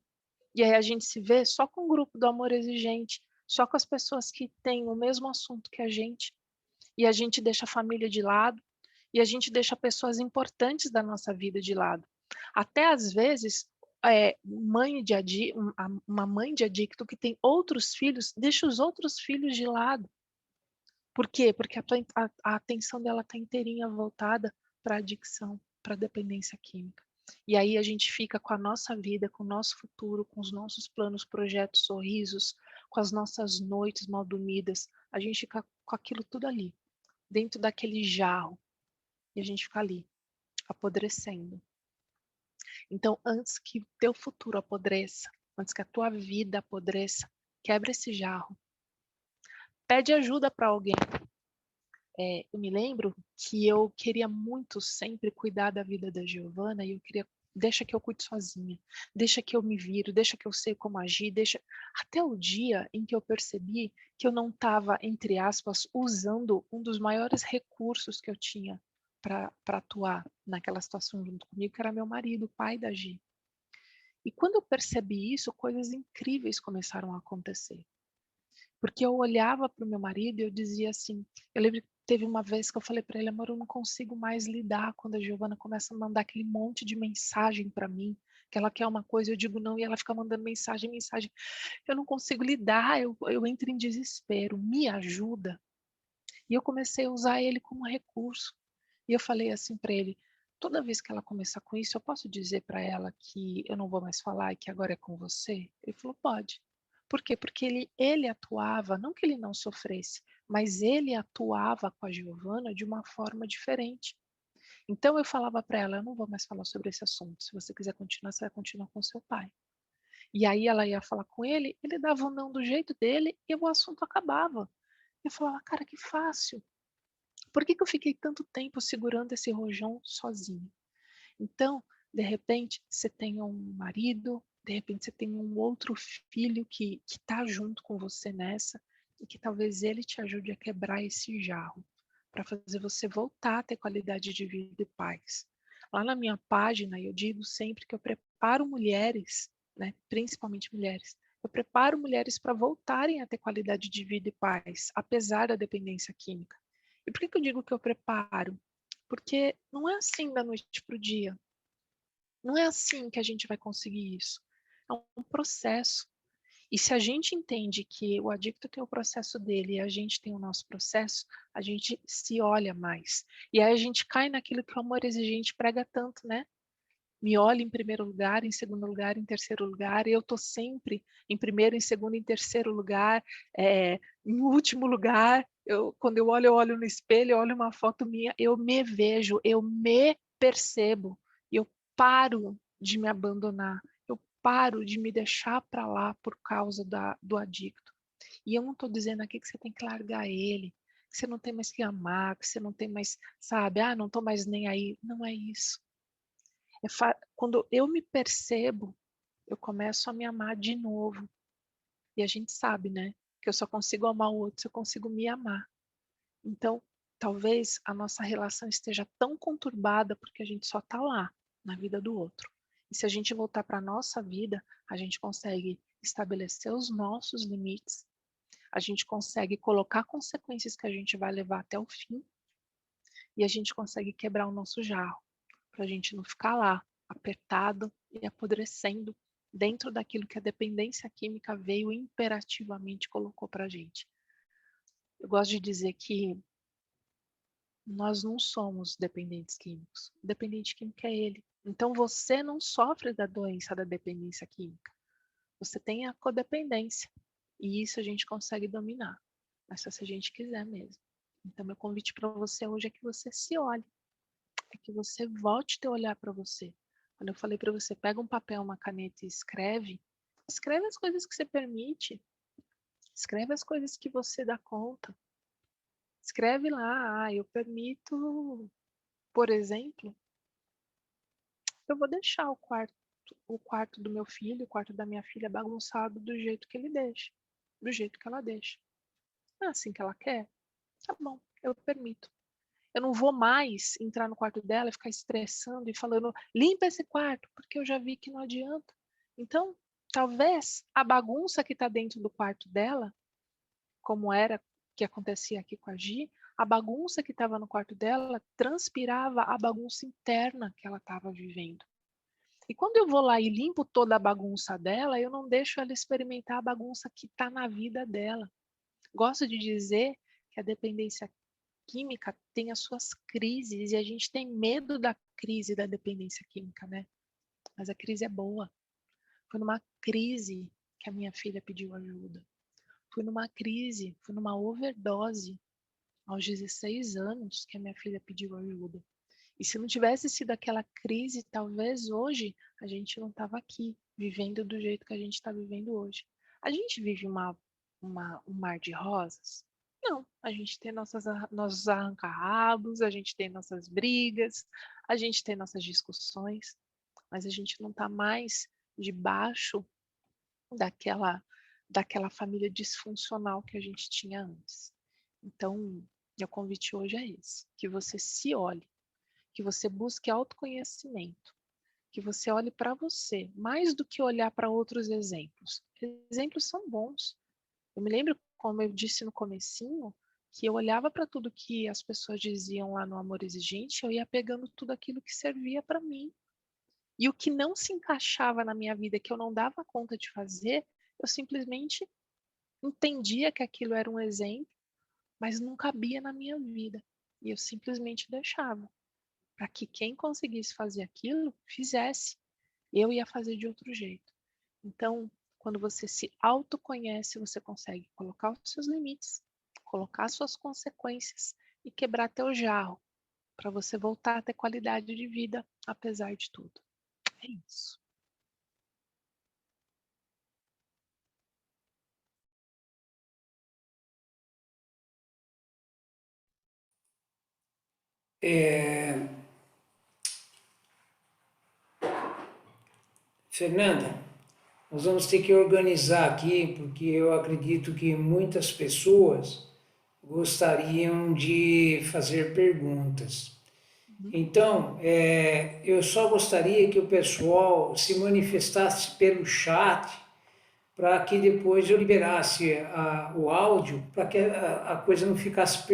E aí a gente se vê só com o grupo do amor exigente, só com as pessoas que têm o mesmo assunto que a gente. E a gente deixa a família de lado, e a gente deixa pessoas importantes da nossa vida de lado. Até às vezes, uma mãe de adicto que tem outros filhos, deixa os outros filhos de lado. Por quê? Porque a atenção dela está inteirinha voltada para a adicção, para a dependência química. E aí a gente fica com a nossa vida, com o nosso futuro, com os nossos planos, projetos, sorrisos, com as nossas noites mal dormidas. A gente fica com aquilo tudo ali, dentro daquele jarro. E a gente fica ali, apodrecendo. Então, antes que o teu futuro apodreça, antes que a tua vida apodreça, quebra esse jarro. Pede ajuda para alguém. Eu me lembro que eu queria muito sempre cuidar da vida da Giovana e eu queria, deixa que eu cuide sozinha, deixa que eu me viro, deixa que eu sei como agir, deixa... Até o dia em que eu percebi que eu não estava, entre aspas, usando um dos maiores recursos que eu tinha para atuar naquela situação junto comigo, que era meu marido, o pai da Gi. E quando eu percebi isso, coisas incríveis começaram a acontecer. Porque eu olhava para o meu marido e eu dizia assim, eu lembro teve uma vez que eu falei para ele, amor, eu não consigo mais lidar quando a Giovana começa a mandar aquele monte de mensagem para mim, que ela quer uma coisa, eu digo não, e ela fica mandando mensagem. Eu não consigo lidar, eu entro em desespero, me ajuda. E eu comecei a usar ele como recurso. E eu falei assim para ele, toda vez que ela começar com isso, eu posso dizer para ela que eu não vou mais falar e que agora é com você? Ele falou, pode. Por quê? Porque ele atuava, não que ele não sofresse, mas ele atuava com a Giovana de uma forma diferente. Então eu falava para ela, eu não vou mais falar sobre esse assunto. Se você quiser continuar, você vai continuar com seu pai. E aí ela ia falar com ele, ele dava um não do jeito dele e o assunto acabava. Eu falava, cara, que fácil. Por que eu fiquei tanto tempo segurando esse rojão sozinho? Então, de repente, você tem um marido, de repente você tem um outro filho que está junto com você nessa, e que talvez ele te ajude a quebrar esse jarro, para fazer você voltar a ter qualidade de vida e paz. Lá na minha página, eu digo sempre que eu preparo mulheres, né, principalmente mulheres, eu preparo mulheres para voltarem a ter qualidade de vida e paz, apesar da dependência química. E por que eu digo que eu preparo? Porque não é assim da noite para o dia. Não é assim que a gente vai conseguir isso. É um processo. E se a gente entende que o adicto tem o processo dele e a gente tem o nosso processo, a gente se olha mais. E aí a gente cai naquilo que o amor exigente prega tanto, né? Me olha em primeiro lugar, em segundo lugar, em terceiro lugar. E eu estou sempre em primeiro, em segundo, em terceiro lugar, em último lugar. Quando eu olho no espelho, eu olho uma foto minha, eu me vejo, eu me percebo. E eu paro de me abandonar. Eu paro de me deixar para lá por causa do adicto. E eu não estou dizendo aqui que você tem que largar ele, que você não tem mais que amar, que você não tem mais, sabe, não estou mais nem aí. Não é isso. Quando eu me percebo, eu começo a me amar de novo. E a gente sabe, né? Que eu só consigo amar o outro se eu consigo me amar. Então, talvez a nossa relação esteja tão conturbada porque a gente só está lá, na vida do outro. E se a gente voltar para a nossa vida, a gente consegue estabelecer os nossos limites, a gente consegue colocar consequências que a gente vai levar até o fim, e a gente consegue quebrar o nosso jarro, para a gente não ficar lá, apertado e apodrecendo dentro daquilo que a dependência química veio e imperativamente colocou para a gente. Eu gosto de dizer que nós não somos dependentes químicos. O dependente químico é ele. Então você não sofre da doença da dependência química. Você tem a codependência. E isso a gente consegue dominar. Mas só se a gente quiser mesmo. Então meu convite para você hoje é que você se olhe. É que você volte a ter olhar para você. Quando eu falei para você, pega um papel, uma caneta e escreve. Escreve as coisas que você permite. Escreve as coisas que você dá conta. Escreve lá, eu permito, por exemplo, eu vou deixar o quarto do meu filho, o quarto da minha filha bagunçado do jeito que ele deixa, do jeito que ela deixa. É assim que ela quer? Tá bom, eu permito. Eu não vou mais entrar no quarto dela e ficar estressando e falando, limpa esse quarto, porque eu já vi que não adianta. Então, talvez a bagunça que está dentro do quarto dela, como era que acontecia aqui com a Gi, a bagunça que estava no quarto dela transpirava a bagunça interna que ela estava vivendo. E quando eu vou lá e limpo toda a bagunça dela, eu não deixo ela experimentar a bagunça que está na vida dela. Gosto de dizer que a dependência química tem as suas crises e a gente tem medo da crise da dependência química, né? Mas a crise é boa. Foi numa crise que a minha filha pediu ajuda. Fui numa crise, fui numa overdose aos 16 anos que a minha filha pediu ajuda. E se não tivesse sido aquela crise, talvez hoje a gente não estava aqui, vivendo do jeito que a gente está vivendo hoje. A gente vive um mar de rosas? Não, a gente tem nossos arranca-rabos, a gente tem nossas brigas, a gente tem nossas discussões, mas a gente não está mais debaixo daquela família disfuncional que a gente tinha antes. Então, meu convite hoje é esse, que você se olhe, que você busque autoconhecimento, que você olhe para você, mais do que olhar para outros exemplos. Exemplos são bons. Eu me lembro, como eu disse no comecinho, que eu olhava para tudo que as pessoas diziam lá no Amor Exigente, eu ia pegando tudo aquilo que servia para mim. E o que não se encaixava na minha vida, que eu não dava conta de fazer, eu simplesmente entendia que aquilo era um exemplo, mas não cabia na minha vida. E eu simplesmente deixava, para que quem conseguisse fazer aquilo, fizesse. Eu ia fazer de outro jeito. Então, quando você se autoconhece, você consegue colocar os seus limites, colocar suas consequências e quebrar teu jarro, para você voltar a ter qualidade de vida, apesar de tudo. É isso. Fernanda, nós vamos ter que organizar aqui, porque eu acredito que muitas pessoas gostariam de fazer perguntas. Então, eu só gostaria que o pessoal se manifestasse pelo chat, para que depois eu liberasse o áudio, para que a coisa não ficasse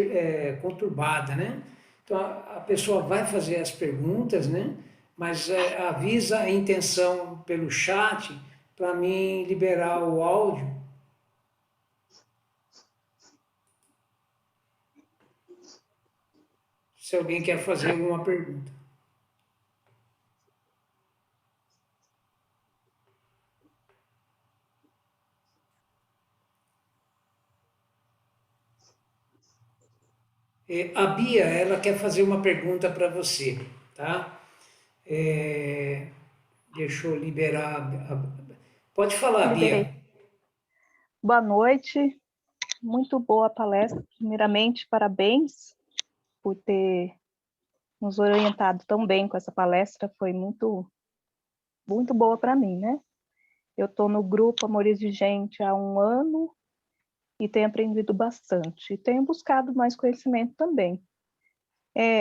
conturbada, né? Então, a pessoa vai fazer as perguntas, né? Mas avisa a intenção pelo chat, para mim liberar o áudio. Se alguém quer fazer alguma pergunta. A Bia, ela quer fazer uma pergunta para você, tá? Deixa eu liberar. Pode falar, Liberei. Bia. Boa noite, muito boa a palestra. Primeiramente, parabéns por ter nos orientado tão bem com essa palestra, foi muito, muito boa para mim, né? Eu estou no grupo Amor Exigente há 1 ano e tenho aprendido bastante. E tenho buscado mais conhecimento também.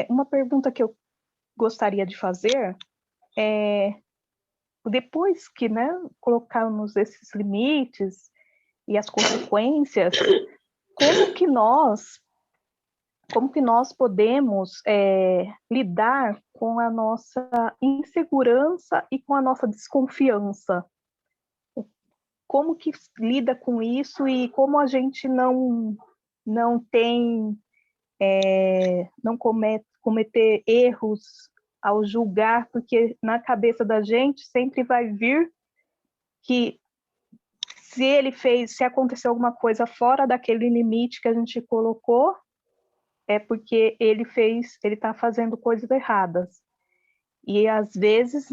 Uma pergunta que eu gostaria de fazer é, depois que, né, colocamos esses limites e as consequências, como que nós podemos lidar com a nossa insegurança e com a nossa desconfiança? Como que lida com isso e como a gente não tem, não cometer erros ao julgar, porque na cabeça da gente sempre vai vir que se aconteceu alguma coisa fora daquele limite que a gente colocou, é porque ele está fazendo coisas erradas. E às vezes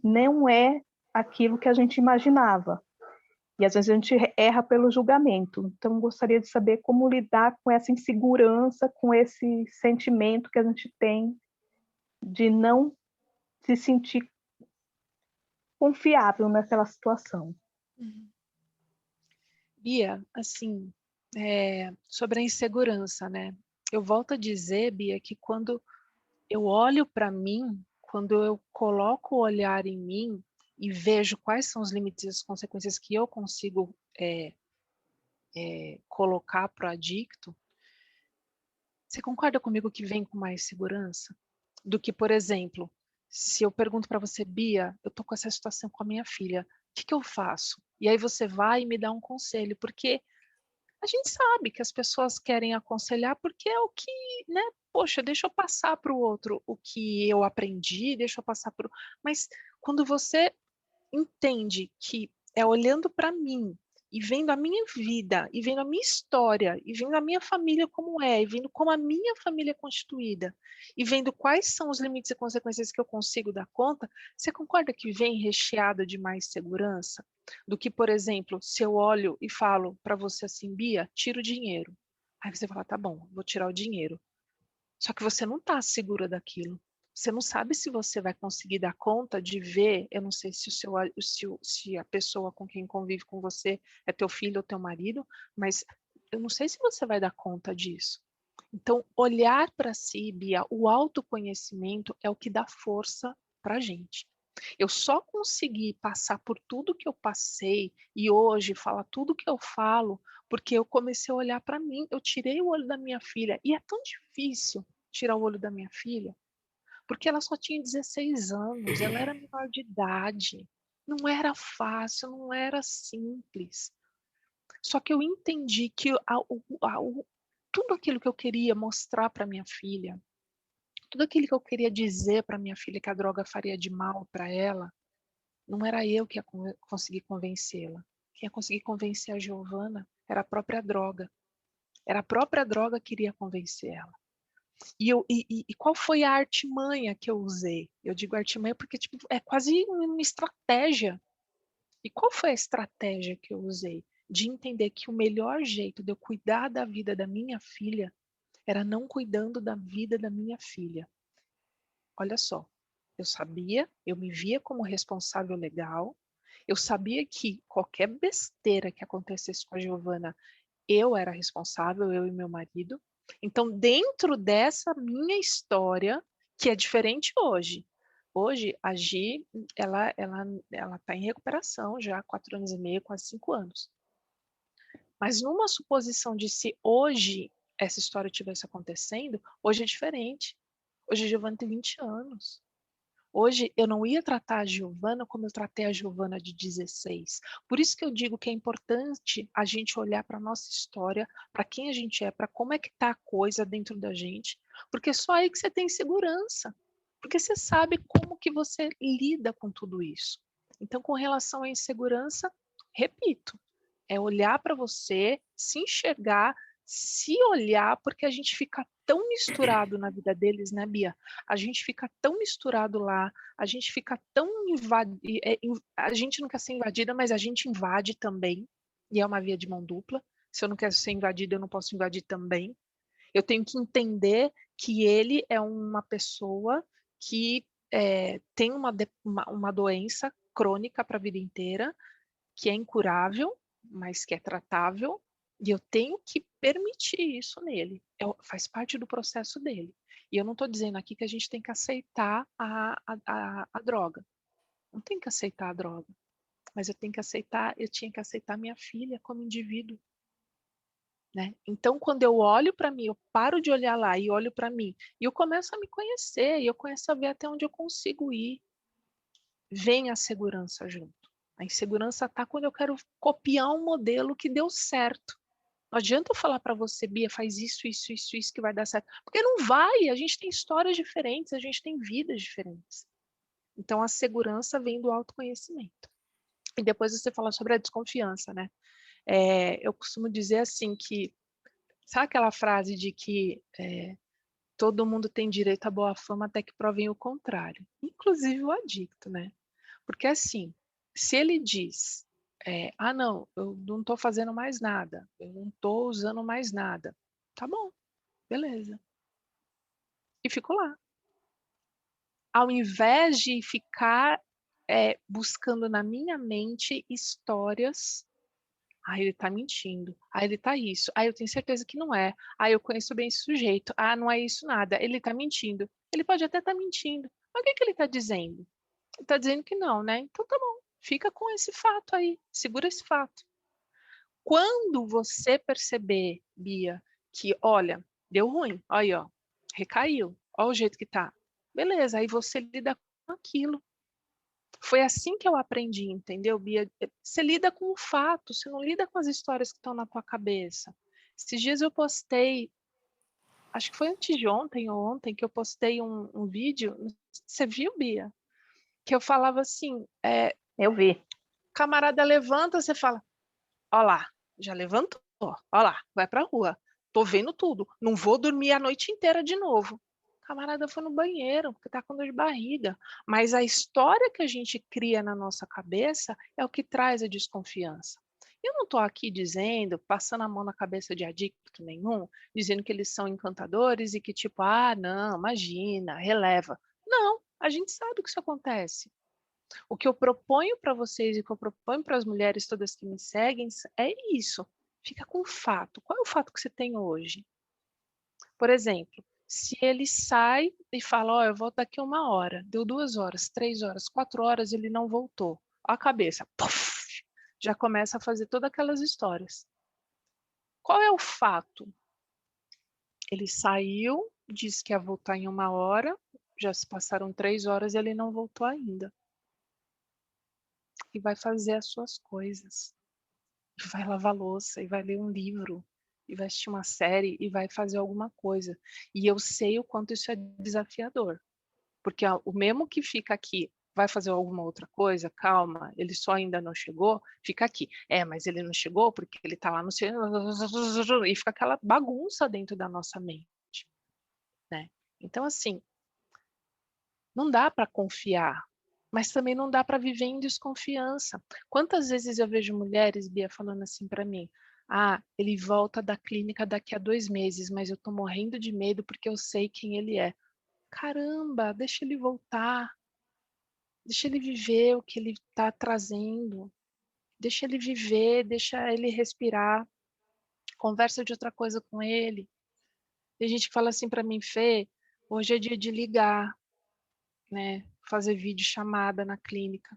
não é aquilo que a gente imaginava. E às vezes a gente erra pelo julgamento. Então, gostaria de saber como lidar com essa insegurança, com esse sentimento que a gente tem de não se sentir confiável naquela situação. Bia, assim, sobre a insegurança, né? Eu volto a dizer, Bia, que quando eu olho para mim, quando eu coloco o olhar em mim e vejo quais são os limites e as consequências que eu consigo colocar para o adicto, você concorda comigo que vem com mais segurança? Do que, por exemplo, se eu pergunto para você, Bia, eu tô com essa situação com a minha filha, o que eu faço? E aí você vai e me dá um conselho, porque a gente sabe que as pessoas querem aconselhar porque é o que, né? Poxa, deixa eu passar para o outro o que eu aprendi, deixa eu passar para o... Mas quando você entende que é olhando para mim e vendo a minha vida, e vendo a minha história, e vendo a minha família como é, e vendo como a minha família é constituída, e vendo quais são os limites e consequências que eu consigo dar conta, você concorda que vem recheada de mais segurança? Do que, por exemplo, se eu olho e falo para você assim, Bia, tira o dinheiro. Aí você fala, tá bom, vou tirar o dinheiro. Só que você não está segura daquilo. Você não sabe se você vai conseguir dar conta de ver, eu não sei se a pessoa com quem convive com você é teu filho ou teu marido, mas eu não sei se você vai dar conta disso. Então, olhar para si, Bia, o autoconhecimento é o que dá força para a gente. Eu só consegui passar por tudo que eu passei e hoje falar tudo que eu falo, porque eu comecei a olhar para mim. Eu tirei o olho da minha filha e é tão difícil tirar o olho da minha filha, porque ela só tinha 16 anos, ela era menor de idade. Não era fácil, não era simples. Só que eu entendi que tudo aquilo que eu queria mostrar para minha filha, tudo aquilo que eu queria dizer para minha filha que a droga faria de mal para ela, não era eu que ia conseguir convencê-la. Quem ia conseguir convencer a Giovana era a própria droga. Era a própria droga que iria convencer ela. E qual foi a artimanha que eu usei? Eu digo artimanha porque tipo, é quase uma estratégia. E qual foi a estratégia que eu usei? De entender que o melhor jeito de eu cuidar da vida da minha filha era não cuidando da vida da minha filha. Olha só, eu sabia, eu me via como responsável legal, eu sabia que qualquer besteira que acontecesse com a Giovana, eu era responsável, eu e meu marido. Então, dentro dessa minha história, que é diferente hoje a Gi, ela está em recuperação já há 4 anos e meio, quase 5 anos. Mas numa suposição de se hoje essa história estivesse acontecendo, hoje é diferente. Hoje a Giovana tem 20 anos. Hoje eu não ia tratar a Giovana como eu tratei a Giovana de 16. Por isso que eu digo que é importante a gente olhar para a nossa história, para quem a gente é, para como é que está a coisa dentro da gente, porque é só aí que você tem segurança. Porque você sabe como que você lida com tudo isso. Então, com relação à insegurança, repito, é olhar para você, se enxergar, se olhar, porque a gente fica tão misturado na vida deles, né, Bia? A gente fica tão misturado lá, a gente fica tão invadido, a gente não quer ser invadida, mas a gente invade também, e é uma via de mão dupla. Se eu não quero ser invadida, eu não posso invadir também. Eu tenho que entender que ele é uma pessoa que tem uma doença crônica para a vida inteira, que é incurável, mas que é tratável, e eu tenho que permitir isso nele. Faz parte do processo dele. E eu não estou dizendo aqui que a gente tem que aceitar a droga. Não tem que aceitar a droga. Mas eu tinha que aceitar minha filha como indivíduo. Né? Então, quando eu olho para mim, eu paro de olhar lá e olho para mim, e eu começo a me conhecer, e eu começo a ver até onde eu consigo ir. Vem a segurança junto. A insegurança está quando eu quero copiar um modelo que deu certo. Não adianta eu falar para você, Bia, faz isso, isso, isso, isso que vai dar certo. Porque não vai, a gente tem histórias diferentes, a gente tem vidas diferentes. Então, a segurança vem do autoconhecimento. E depois você fala sobre a desconfiança, né? Eu costumo dizer assim que, sabe aquela frase de que todo mundo tem direito à boa fama até que provem o contrário? Inclusive o adicto, né? Porque assim, se ele diz, não, eu não estou fazendo mais nada, eu não estou usando mais nada, tá bom, beleza. E fico lá. Ao invés de ficar buscando na minha mente histórias, ele está mentindo, ele está isso, eu tenho certeza que não é, eu conheço bem esse sujeito, não é isso nada, ele está mentindo. Ele pode até estar mentindo, mas o que ele está dizendo? Ele está dizendo que não, né? Então tá bom, fica com esse fato aí, segura esse fato. Quando você perceber, Bia, que, olha, deu ruim, aí, ó, recaiu, olha o jeito que tá. Beleza, aí você lida com aquilo. Foi assim que eu aprendi, entendeu, Bia? Você lida com o fato, você não lida com as histórias que estão na tua cabeça. Esses dias eu postei, acho que foi antes de ontem ou ontem, que eu postei um vídeo, você viu, Bia? Que eu falava assim, Eu vi. camarada levanta, você fala, ó lá, já levantou, ó lá, vai pra rua. Tô vendo tudo, não vou dormir a noite inteira de novo. Camarada foi no banheiro, porque tá com dor de barriga. Mas a história que a gente cria na nossa cabeça é o que traz a desconfiança. Eu não estou aqui dizendo, passando a mão na cabeça de adicto nenhum, dizendo que eles são encantadores e que tipo, não, imagina, releva. Não, a gente sabe que isso acontece. O que eu proponho para vocês e o que eu proponho para as mulheres todas que me seguem é isso. Fica com o fato. Qual é o fato que você tem hoje? Por exemplo, Se ele sai e fala, ó, eu volto daqui 1 hora, deu 2 horas, 3 horas, 4 horas, ele não voltou. A cabeça, puff, já começa a fazer todas aquelas histórias. Qual é o fato? Ele saiu, disse que ia voltar em 1 hora, já se passaram 3 horas e ele não voltou ainda. E vai fazer as suas coisas. E vai lavar louça, e vai ler um livro, e vai assistir uma série, e vai fazer alguma coisa. E eu sei o quanto isso é desafiador. Porque o mesmo que fica aqui, vai fazer alguma outra coisa, calma, ele só ainda não chegou, fica aqui. Mas ele não chegou porque ele está lá no seu... E fica aquela bagunça dentro da nossa mente. Né? Então, assim, não dá para confiar, mas também não dá para viver em desconfiança. Quantas vezes eu vejo mulheres, Bia, falando assim para mim, ele volta da clínica daqui a 2 meses, mas eu estou morrendo de medo porque eu sei quem ele é. Caramba, deixa ele voltar, deixa ele viver o que ele está trazendo, deixa ele viver, deixa ele respirar, conversa de outra coisa com ele. Tem gente que fala assim para mim, Fê, hoje é dia de ligar, né, fazer videochamada na clínica.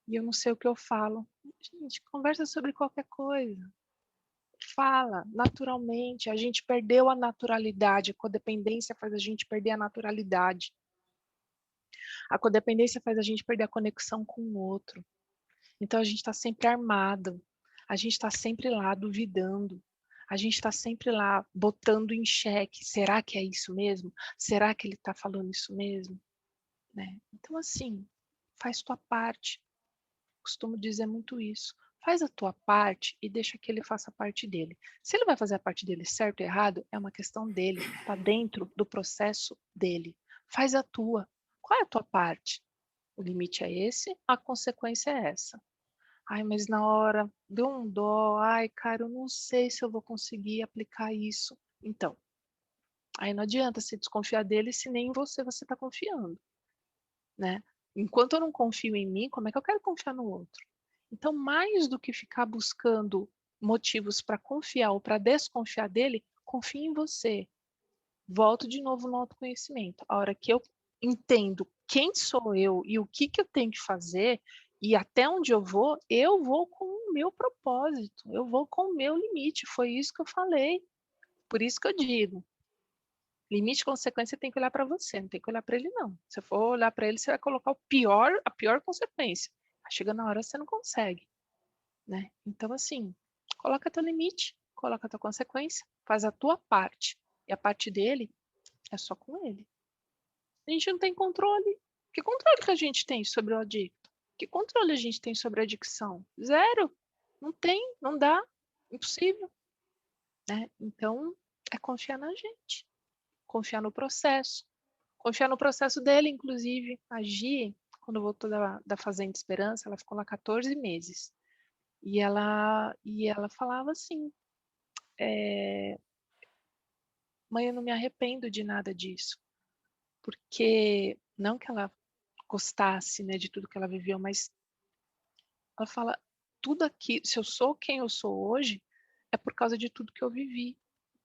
E eu não sei o que eu falo. Gente, conversa sobre qualquer coisa. Fala, naturalmente. A gente perdeu a naturalidade. A codependência faz a gente perder a naturalidade. A codependência faz a gente perder a conexão com o outro. Então a gente está sempre armado. A gente está sempre lá duvidando. A gente está sempre lá botando em xeque. Será que é isso mesmo? Será que ele está falando isso mesmo? Né? Então, assim, faz tua parte. Costumo dizer muito isso. Faz a tua parte e deixa que ele faça a parte dele. Se ele vai fazer a parte dele certo ou errado, é uma questão dele. Está dentro do processo dele. Faz a tua. Qual é a tua parte? O limite é esse, a consequência é essa. Ai, mas na hora deu um dó. Ai, cara, eu não sei se eu vou conseguir aplicar isso. Então, aí não adianta se desconfiar dele se nem em você está confiando, né? Enquanto eu não confio em mim, como é que eu quero confiar no outro? Então, mais do que ficar buscando motivos para confiar ou para desconfiar dele, confie em você. Volto de novo no autoconhecimento. A hora que eu entendo quem sou eu e o que eu tenho que fazer e até onde eu vou com o meu propósito, eu vou com o meu limite. Foi isso que eu falei. Por isso que eu digo, limite e consequência tem que olhar para você, não tem que olhar para ele, não. Se for olhar para ele, você vai colocar a pior consequência. Chega na hora, você não consegue, né? Então, assim, coloca teu limite, coloca tua consequência, faz a tua parte. E a parte dele é só com ele. A gente não tem controle. Que controle que a gente tem sobre o adicto? Que controle a gente tem sobre a adicção? Zero. Não tem, não dá, impossível, né? Então, é confiar na gente, confiar no processo. Confiar no processo dele, inclusive. A Gi, quando voltou da Fazenda Esperança, ela ficou lá 14 meses. E ela falava assim, mãe, eu não me arrependo de nada disso. Porque, não que ela gostasse, né, de tudo que ela viveu, mas ela fala, tudo aqui, se eu sou quem eu sou hoje, é por causa de tudo que eu vivi.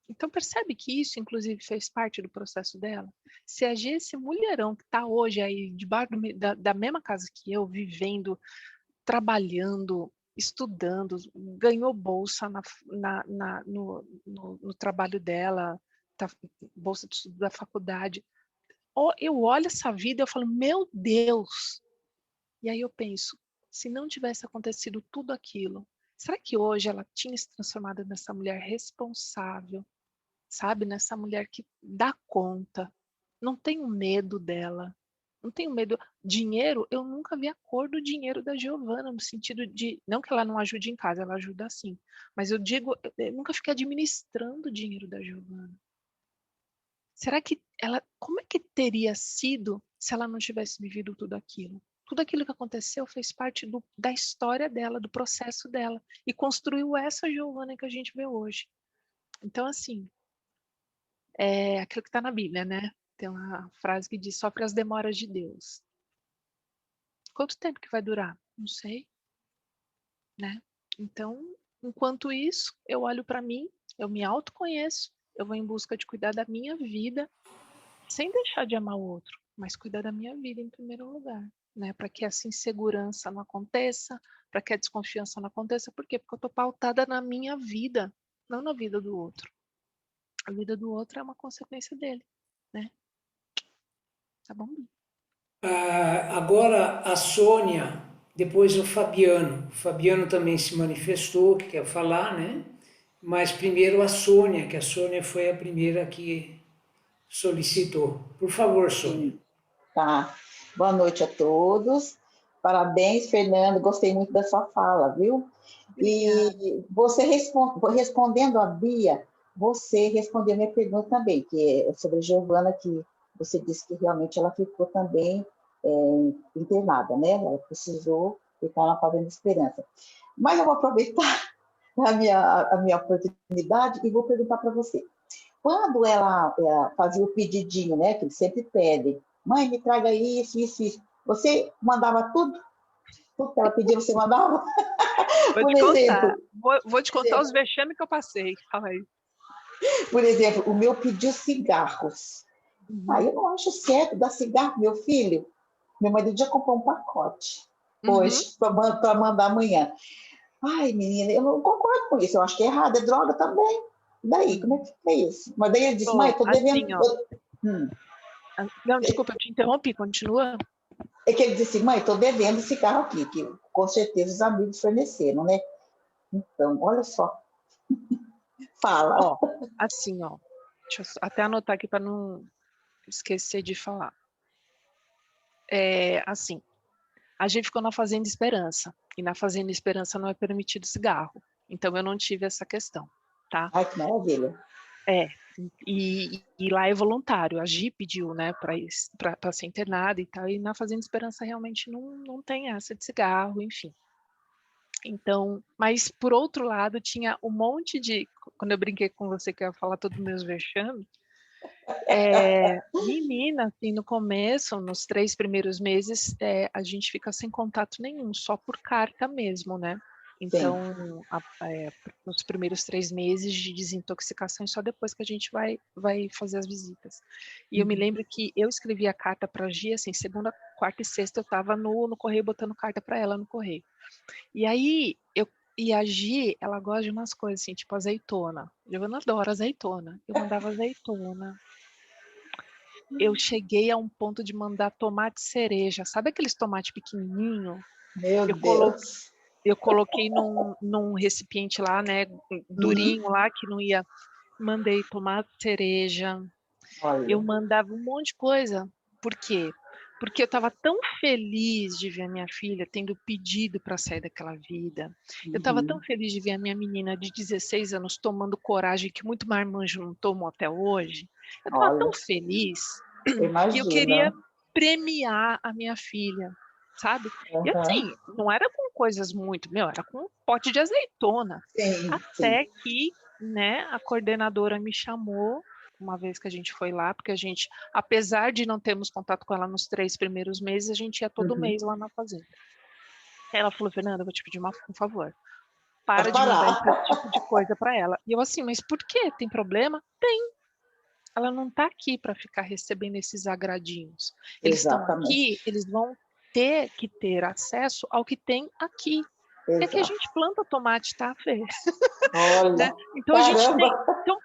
Então percebe que isso, inclusive, fez parte do processo dela? Se a G, esse mulherão que está hoje aí debaixo da mesma casa que eu, vivendo, trabalhando, estudando, ganhou bolsa no trabalho dela, bolsa de estudo da faculdade. Eu olho essa vida e eu falo, meu Deus! E aí eu penso, se não tivesse acontecido tudo aquilo, será que hoje ela tinha se transformado nessa mulher responsável, sabe? Nessa mulher que dá conta, não tenho medo dela, não tenho medo. Dinheiro, eu nunca vi a cor do dinheiro da Giovana, no sentido de, não que ela não ajude em casa, ela ajuda sim, mas eu digo, eu nunca fiquei administrando o dinheiro da Giovana. Será que como é que teria sido se ela não tivesse vivido tudo aquilo? Tudo aquilo que aconteceu fez parte da história dela, do processo dela, e construiu essa Giovana que a gente vê hoje. Então, assim, é aquilo que está na Bíblia, né? Tem uma frase que diz, sofre as demoras de Deus. Quanto tempo que vai durar? Não sei, né? Então, enquanto isso, eu olho para mim, eu me autoconheço eu vou em busca de cuidar da minha vida, sem deixar de amar o outro, mas cuidar da minha vida em primeiro lugar, né? Para que essa insegurança não aconteça, para que a desconfiança não aconteça. Por quê? Porque eu estou pautada na minha vida, não na vida do outro. A vida do outro é uma consequência dele, né? Tá bom? Agora a Sônia, depois o Fabiano. O Fabiano também se manifestou, que quer falar, né? Mas primeiro a Sônia, que a Sônia foi a primeira que solicitou. Por favor, Sônia. Sim, tá. Boa noite a todos. Parabéns, Fernando. Gostei muito da sua fala, viu? Obrigada. E você respondendo a Bia, você respondeu minha pergunta também, que é sobre a Giovana, que você disse que realmente ela ficou também internada, né? Ela precisou ficar na Fazenda Esperança. Mas eu vou aproveitar a minha oportunidade e vou perguntar para você. Quando ela fazia o pedidinho, né, que eles sempre pedem, mãe, me traga isso, isso, isso, você mandava tudo? Tudo que ela pedia, você mandava? Vou te contar. Vou te contar os vexames que eu passei. Fala aí. Por exemplo, o meu pediu cigarros. Aí eu não acho certo dar cigarro pro meu filho. Meu marido já comprou um pacote hoje para mandar amanhã. Ai, menina, eu não concordo com isso. Eu acho que é errado, é droga também. Daí, como é que fica isso? Mas daí ele disse, mãe, estou devendo. Assim, ó. Não, desculpa, eu te interrompi, continua. É que ele disse, mãe, estou devendo esse carro aqui, que com certeza os amigos forneceram, né? Então, olha só. Fala. Ó, assim, ó. Deixa eu até anotar aqui para não esquecer de falar. Assim, a gente ficou na Fazenda Esperança, e na Fazenda Esperança não é permitido cigarro. Então eu não tive essa questão, tá? Ai, que maravilha. E lá é voluntário, a Gi pediu, né, para ser internada e tal, e na Fazenda Esperança realmente não tem essa de cigarro, enfim. Então, mas por outro lado, tinha um monte de, quando eu brinquei com você que eu ia falar todos os meus vexames, menina, assim, no começo, nos 3 primeiros meses, a gente fica sem contato nenhum, só por carta mesmo, né? Então, nos primeiros 3 meses de desintoxicação, só depois que a gente vai fazer as visitas. E eu me lembro que eu escrevi a carta para a Gia, assim, segunda, quarta e sexta eu estava no correio botando carta para ela no correio. E aí, a Gi, ela gosta de umas coisas assim, tipo azeitona. Eu não adoro azeitona. Eu mandava azeitona. Eu cheguei a um ponto de mandar tomate cereja. Sabe aqueles tomates pequenininho? Meu Deus. Eu coloquei num recipiente lá, né, durinho lá, que não ia. Mandei tomate cereja. Olha. Eu mandava um monte de coisa. Por quê? Porque eu estava tão feliz de ver a minha filha tendo pedido para sair daquela vida. Eu estava tão feliz de ver a minha menina de 16 anos tomando coragem que muito marmanjo não tomou até hoje. Eu estava tão feliz que eu queria premiar a minha filha, sabe? E assim, não era com coisas muito, era com um pote de azeitona. Até que, né, a coordenadora me chamou uma vez que a gente foi lá, porque a gente, apesar de não termos contato com ela nos 3 primeiros meses, a gente ia todo mês lá na fazenda. Ela falou, Fernanda, eu vou te pedir um favor. Para de mandar esse tipo de coisa para ela. E eu assim, mas por quê? Tem problema? Tem. Ela não está aqui para ficar recebendo esses agradinhos. Eles estão aqui, eles vão ter que ter acesso ao que tem aqui. É que a gente planta tomate, tá, Fê? Olha, né? Então a gente tem. Então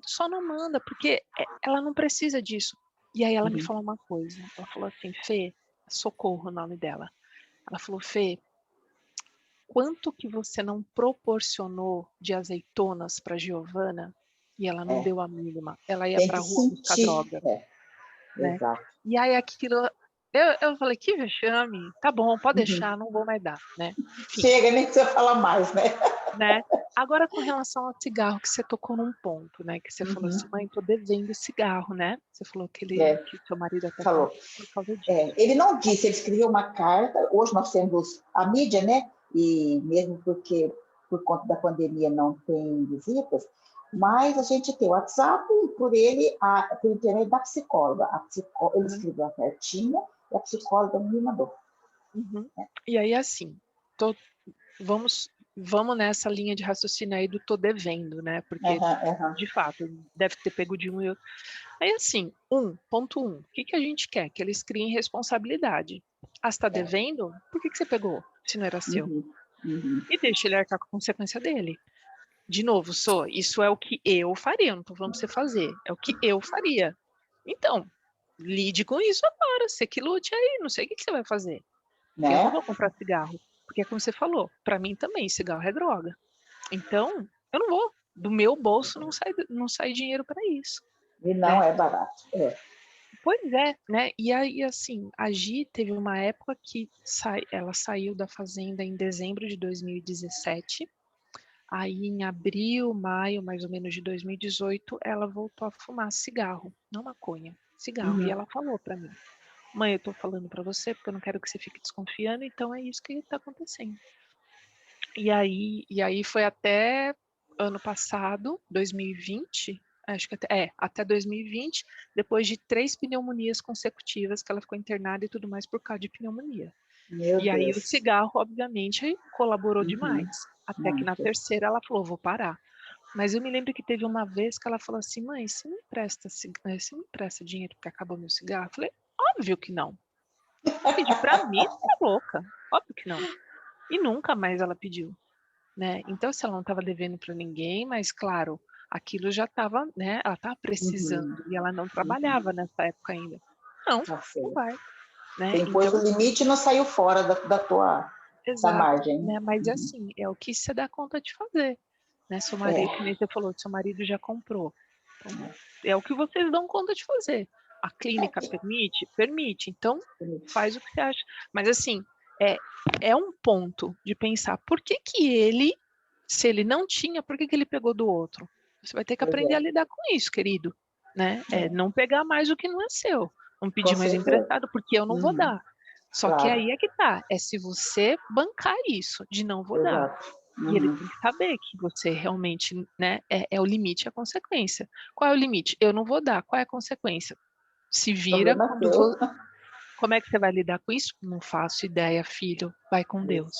só não manda, porque ela não precisa disso. E aí ela me falou uma coisa. Ela falou assim, Fê, Socorro, o nome dela. Ela falou, Fê, quanto que você não proporcionou de azeitonas para Giovana e ela não deu a mínima? Ela ia para a rua buscar droga. Né? E aí aquilo. Eu falei, que vexame, tá bom, pode deixar, não vou mais dar, né? Enfim, chega, nem precisa falar mais, né? Agora, com relação ao cigarro, que você tocou num ponto, né? Que você falou assim, mãe, tô devendo cigarro, né? Você falou que que seu marido até falou por causa disso. Ele não disse, ele escreveu uma carta, hoje nós temos a mídia, né? E mesmo porque, por conta da pandemia, não tem visitas, mas a gente tem o WhatsApp e por intermédio da psicóloga. Ele escreveu a cartinha e a psicóloga me mandou. E aí, assim, vamos vamos nessa linha de raciocínio aí do tô devendo, né? Porque, de fato, deve ter pego de um e outro. Aí, assim, ponto 1, o que a gente quer? Que eles criem responsabilidade. Ah, você tá devendo? Por que você pegou, se não era seu? E deixa ele arcar com a consequência dele. De novo, isso é o que eu faria, eu não tô falando pra você fazer, é o que eu faria. Então, lide com isso agora, você que lute aí, não sei o que você vai fazer. Né? Eu não vou comprar cigarro, porque é como você falou, para mim também, cigarro é droga. Então, eu não vou, do meu bolso não sai dinheiro para isso. E não é barato. Pois é, né? E aí, assim, a Gi teve uma época que ela saiu da fazenda em dezembro de 2017. Aí, em abril, maio, mais ou menos de 2018, ela voltou a fumar cigarro, não maconha, cigarro. E ela falou para mim: mãe, eu tô falando para você porque eu não quero que você fique desconfiando, então é isso que tá acontecendo. E aí foi até ano passado, 2020, acho que até 2020, depois de 3 pneumonias consecutivas que ela ficou internada e tudo mais por causa de pneumonia. Meu E aí o Deus. cigarro, obviamente, colaborou demais. Até que na terceira ela falou, vou parar. Mas eu me lembro que teve uma vez que ela falou assim, mãe, você me empresta dinheiro porque acabou meu cigarro? Eu falei, óbvio que não. Pedir pra mim, você é louca. Óbvio que não. E nunca mais ela pediu, né? Então, se ela não estava devendo para ninguém, mas claro, aquilo já estava, né? Ela estava precisando e ela não trabalhava nessa época ainda. Não, não vai, né? Você impôs Então, o limite e não saiu fora da tua da exato, margem. né? Mas assim, é o que você dá conta de fazer, né? Seu marido, que nem você falou, seu marido já comprou. Então, é o que vocês dão conta de fazer. A clínica permite? Permite. Então, faz o que você acha. Mas assim, é um ponto de pensar, por que ele, se ele não tinha, por que ele pegou do outro? Você vai ter que aprender a lidar com isso, querido. Né? Não pegar mais o que não é seu. Não pedir mais emprestado, porque eu não vou dar. Só que aí é que tá. É se você bancar isso, de não vou dar. E ele tem que saber que você realmente, né, é o limite e a consequência. Qual é o limite? Eu não vou dar. Qual é a consequência? Se vira quando Como é que você vai lidar com isso? Não faço ideia, filho. Vai com Deus.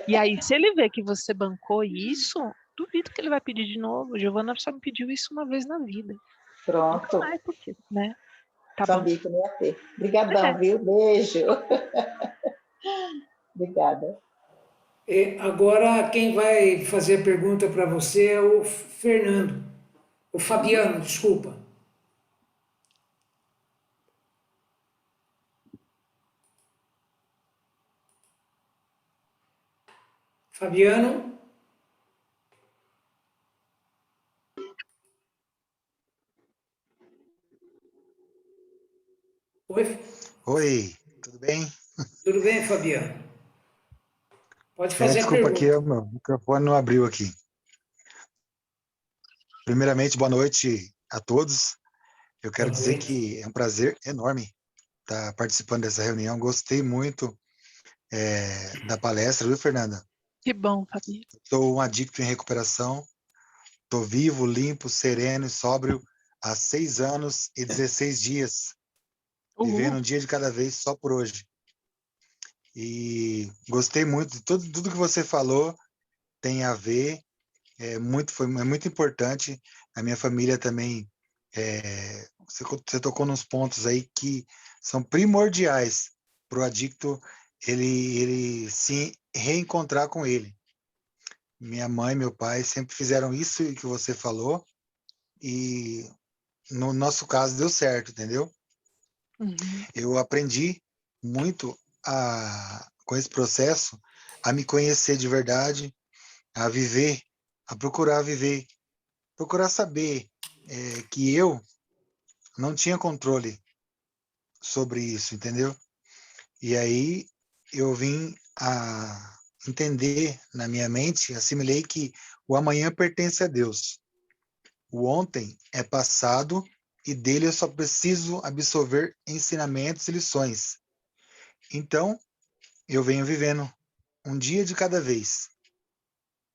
E aí, se ele vê que você bancou isso, duvido que ele vai pedir de novo. Giovana só me pediu isso uma vez na vida. Pronto. Nunca mais, por quê, né? Tá Sabia bom. que não ia ter. Obrigadão, viu? Beijo. Obrigada. Agora, quem vai fazer a pergunta para você é o Fernando. O Fabiano, desculpa. Fabiano? Oi? Oi, tudo bem? Tudo bem, Fabiano? Pode fazer a Desculpa aqui, pergunta. o meu microfone não abriu aqui. Primeiramente, boa noite a todos. Eu quero Boa dizer noite. que é um prazer enorme estar participando dessa reunião. Gostei muito da palestra, viu, Fernanda? Que bom, Fabi. Sou um adicto em recuperação. Estou vivo, limpo, sereno e sóbrio há 6 anos e 16 dias, vivendo um dia de cada vez só por hoje. E gostei muito de tudo que você falou, tem a ver, é muito importante. A minha família também, você tocou nos pontos aí que são primordiais para o adicto ele se reencontrar com ele. Minha mãe, meu pai sempre fizeram isso que você falou e no nosso caso deu certo, entendeu? Eu aprendi muito com esse processo a me conhecer de verdade, a viver, a procurar viver, procurar saber que eu não tinha controle sobre isso, entendeu? E aí eu vim a entender na minha mente, assimilei que o amanhã pertence a Deus. O ontem é passado e dele eu só preciso absorver ensinamentos e lições. Então, eu venho vivendo um dia de cada vez.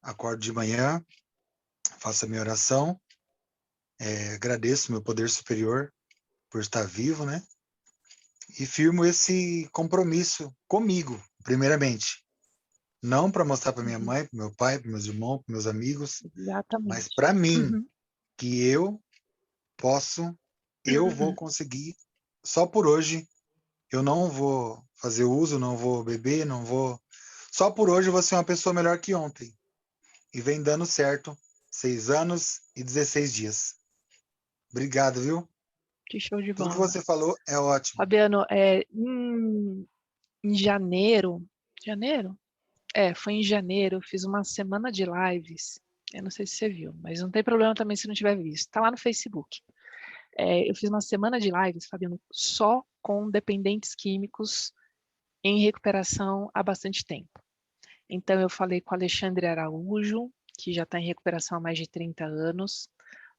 Acordo de manhã, faço a minha oração, agradeço meu poder superior por estar vivo, né? E firmo esse compromisso comigo, primeiramente. Não para mostrar para minha mãe, para meu pai, para meus irmãos, para meus amigos, Exatamente. mas para mim, Uhum. que eu posso, eu vou conseguir. Só por hoje, eu não vou fazer uso, não vou beber, não vou... Só por hoje eu vou ser uma pessoa melhor que ontem. E vem dando certo, 6 anos e 16 dias. Obrigado, viu? Que show de Tudo que bola. você falou é ótimo. Fabiano, em janeiro, foi em janeiro, eu fiz uma semana de lives, eu não sei se você viu, mas não tem problema também se não tiver visto, tá lá no Facebook. Eu fiz uma semana de lives, Fabiano, só com dependentes químicos em recuperação há bastante tempo. Então, eu falei com o Alexandre Araújo, que já está em recuperação há mais de 30 anos,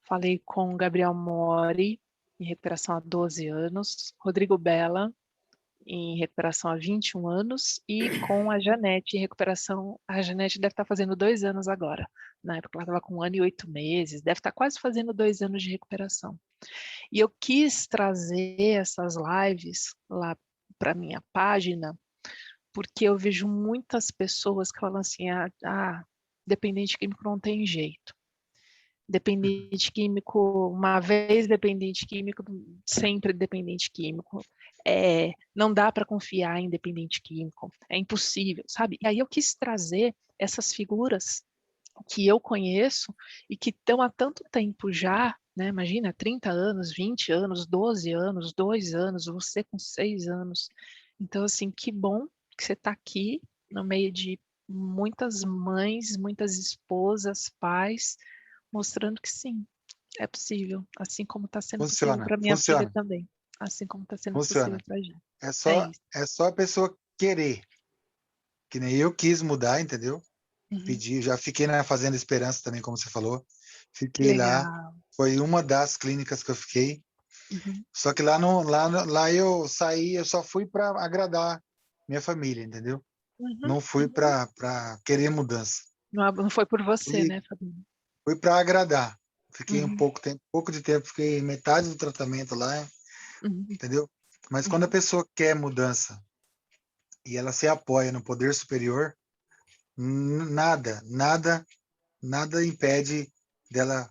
falei com o Gabriel Mori, em recuperação há 12 anos, Rodrigo Bella, em recuperação há 21 anos, e com a Janete em recuperação. A Janete deve estar fazendo 2 anos agora. Na época ela estava com 1 ano e 8 meses, deve estar quase fazendo 2 anos de recuperação. E eu quis trazer essas lives lá para minha página, porque eu vejo muitas pessoas que falam assim, dependente químico não tem jeito. Dependente químico, uma vez dependente químico, sempre dependente químico. Não dá para confiar em dependente químico, é impossível, sabe? E aí eu quis trazer essas figuras que eu conheço e que estão há tanto tempo já, né? Imagina, 30 anos, 20 anos, 12 anos, 2 anos, você com 6 anos. Então, assim, que bom que você está aqui no meio de muitas mães, muitas esposas, pais, mostrando que sim, é possível, assim como está sendo possível Funciona, para minha filha funciona, também, assim como está sendo possível funciona. para a gente. É É só, isso. é só a pessoa querer. Que nem eu quis mudar, entendeu? Uhum. Pedi, já fiquei na Fazenda Esperança também, como você falou. Que Fiquei lá. legal. Foi uma das clínicas que eu fiquei. Uhum. Só que lá eu saí, eu só fui para agradar minha família, entendeu? Uhum. Não fui para querer mudança. Não foi por você, Fui, né, Fabiano? fui para agradar. Fiquei um Uhum. pouco de tempo, fiquei metade do tratamento lá, Uhum. entendeu? Mas quando a pessoa quer mudança e ela se apoia no poder superior, nada impede dela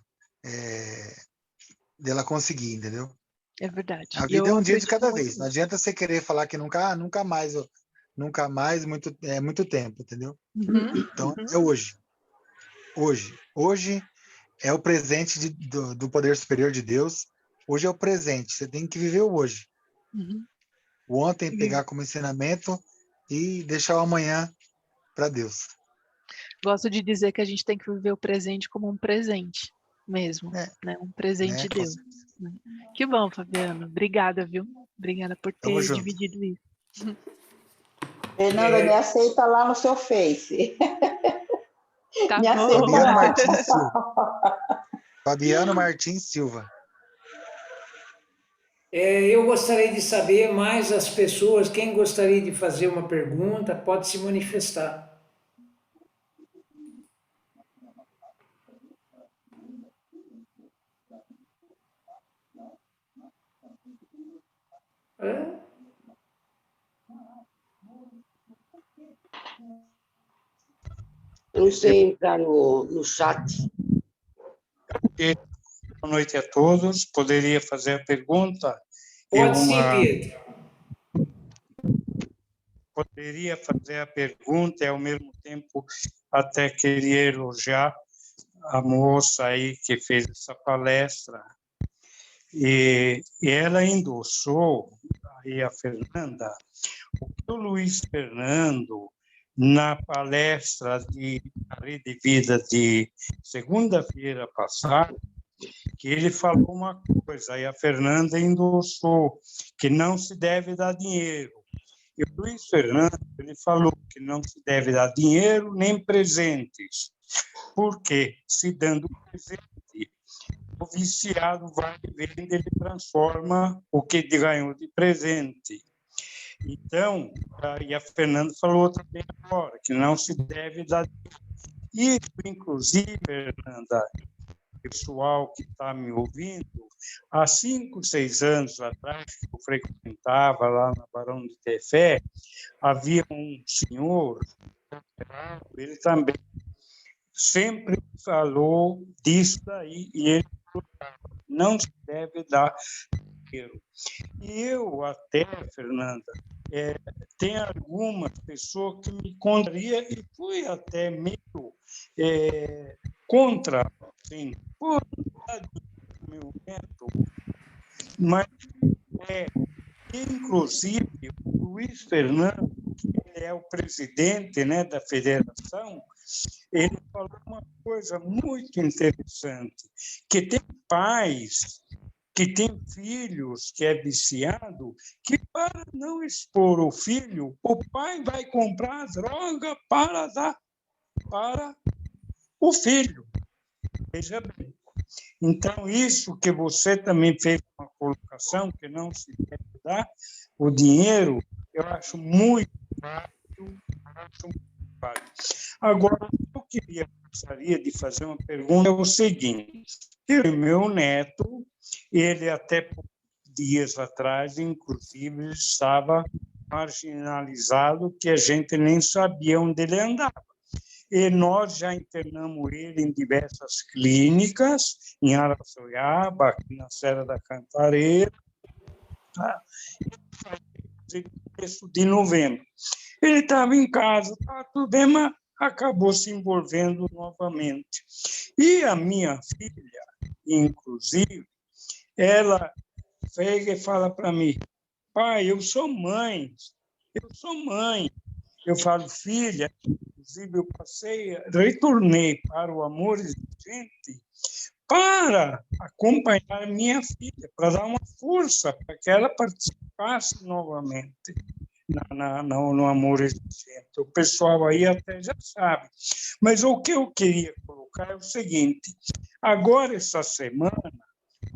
dela conseguir, entendeu? É verdade. A E vida é eu um dia de acredito cada muito vez. Não nisso. adianta você querer falar que nunca mais, muito tempo, entendeu? Uhum. Então, Uhum. é hoje. Hoje é o presente do poder superior de Deus. Hoje é o presente. Você tem que viver o hoje. Uhum. O ontem E pegar como ensinamento e deixar o amanhã para Deus. gosto de dizer que a gente tem que viver o presente como um presente mesmo, É, né? Um presente né? de Deus. Né? Que bom, Fabiano. Obrigada, viu? Obrigada por Tamo ter junto. dividido isso. Fernanda, me aceita lá no seu Face. Tá Me bom. aceita Fabiano lá. Martins Silva. Fabiano Martins Silva. Eu gostaria de saber mais as pessoas, quem gostaria de fazer uma pergunta, pode se manifestar. É? Eu não sei entrar no chat. Boa noite a todos. Poderia fazer a pergunta? Pode sim, Pedro. Poderia fazer a pergunta e, ao mesmo tempo, até queria elogiar a moça aí que fez essa palestra. E ela endossou, aí a Fernanda, o que o Luiz Fernando, na palestra de Rede Vida de segunda-feira passada, que ele falou uma coisa, e a Fernanda endossou, que não se deve dar dinheiro. E o Luiz Fernando, ele falou que não se deve dar dinheiro nem presentes, porque se dando presente, o viciado vai e vende, ele transforma o que ele ganhou de presente. Então, e a Fernanda falou também agora, que não se deve dar dinheiro. Isso, inclusive, Fernanda, pessoal que está me ouvindo, há 5, 6 anos atrás, que eu frequentava lá na Barão de Tefé, havia um senhor ele também sempre falou disso daí, e ele não se deve dar dinheiro. E eu até, Fernanda, tem algumas pessoas que me contrariam e fui até meio contra, assim, por meu neto, mas inclusive o Luiz Fernando, que ele é o presidente, né, da federação, ele falou uma coisa muito interessante, que tem pais que tem filhos que é viciado, que para não expor o filho, o pai vai comprar droga para dar para o filho. Veja bem. Então, isso que você também fez uma colocação, que não se deve dar o dinheiro, eu acho muito válido. Agora, gostaria de fazer uma pergunta, é o seguinte, meu neto, ele até dias atrás, inclusive, estava marginalizado, que a gente nem sabia onde ele andava. E nós já internamos ele em diversas clínicas, em Araçoiaba, aqui na Serra da Cantareira, tá? De novembro. Ele estava em casa, estava tudo bem, mas acabou se envolvendo novamente. E a minha filha, inclusive, ela chega e fala para mim, pai, eu sou mãe. Eu falo, filha, inclusive eu retornei para o Amor Exigente para acompanhar minha filha, para dar uma força para que ela participasse novamente no Amor Exigente. O pessoal aí até já sabe. Mas o que eu queria colocar é o seguinte, agora, essa semana,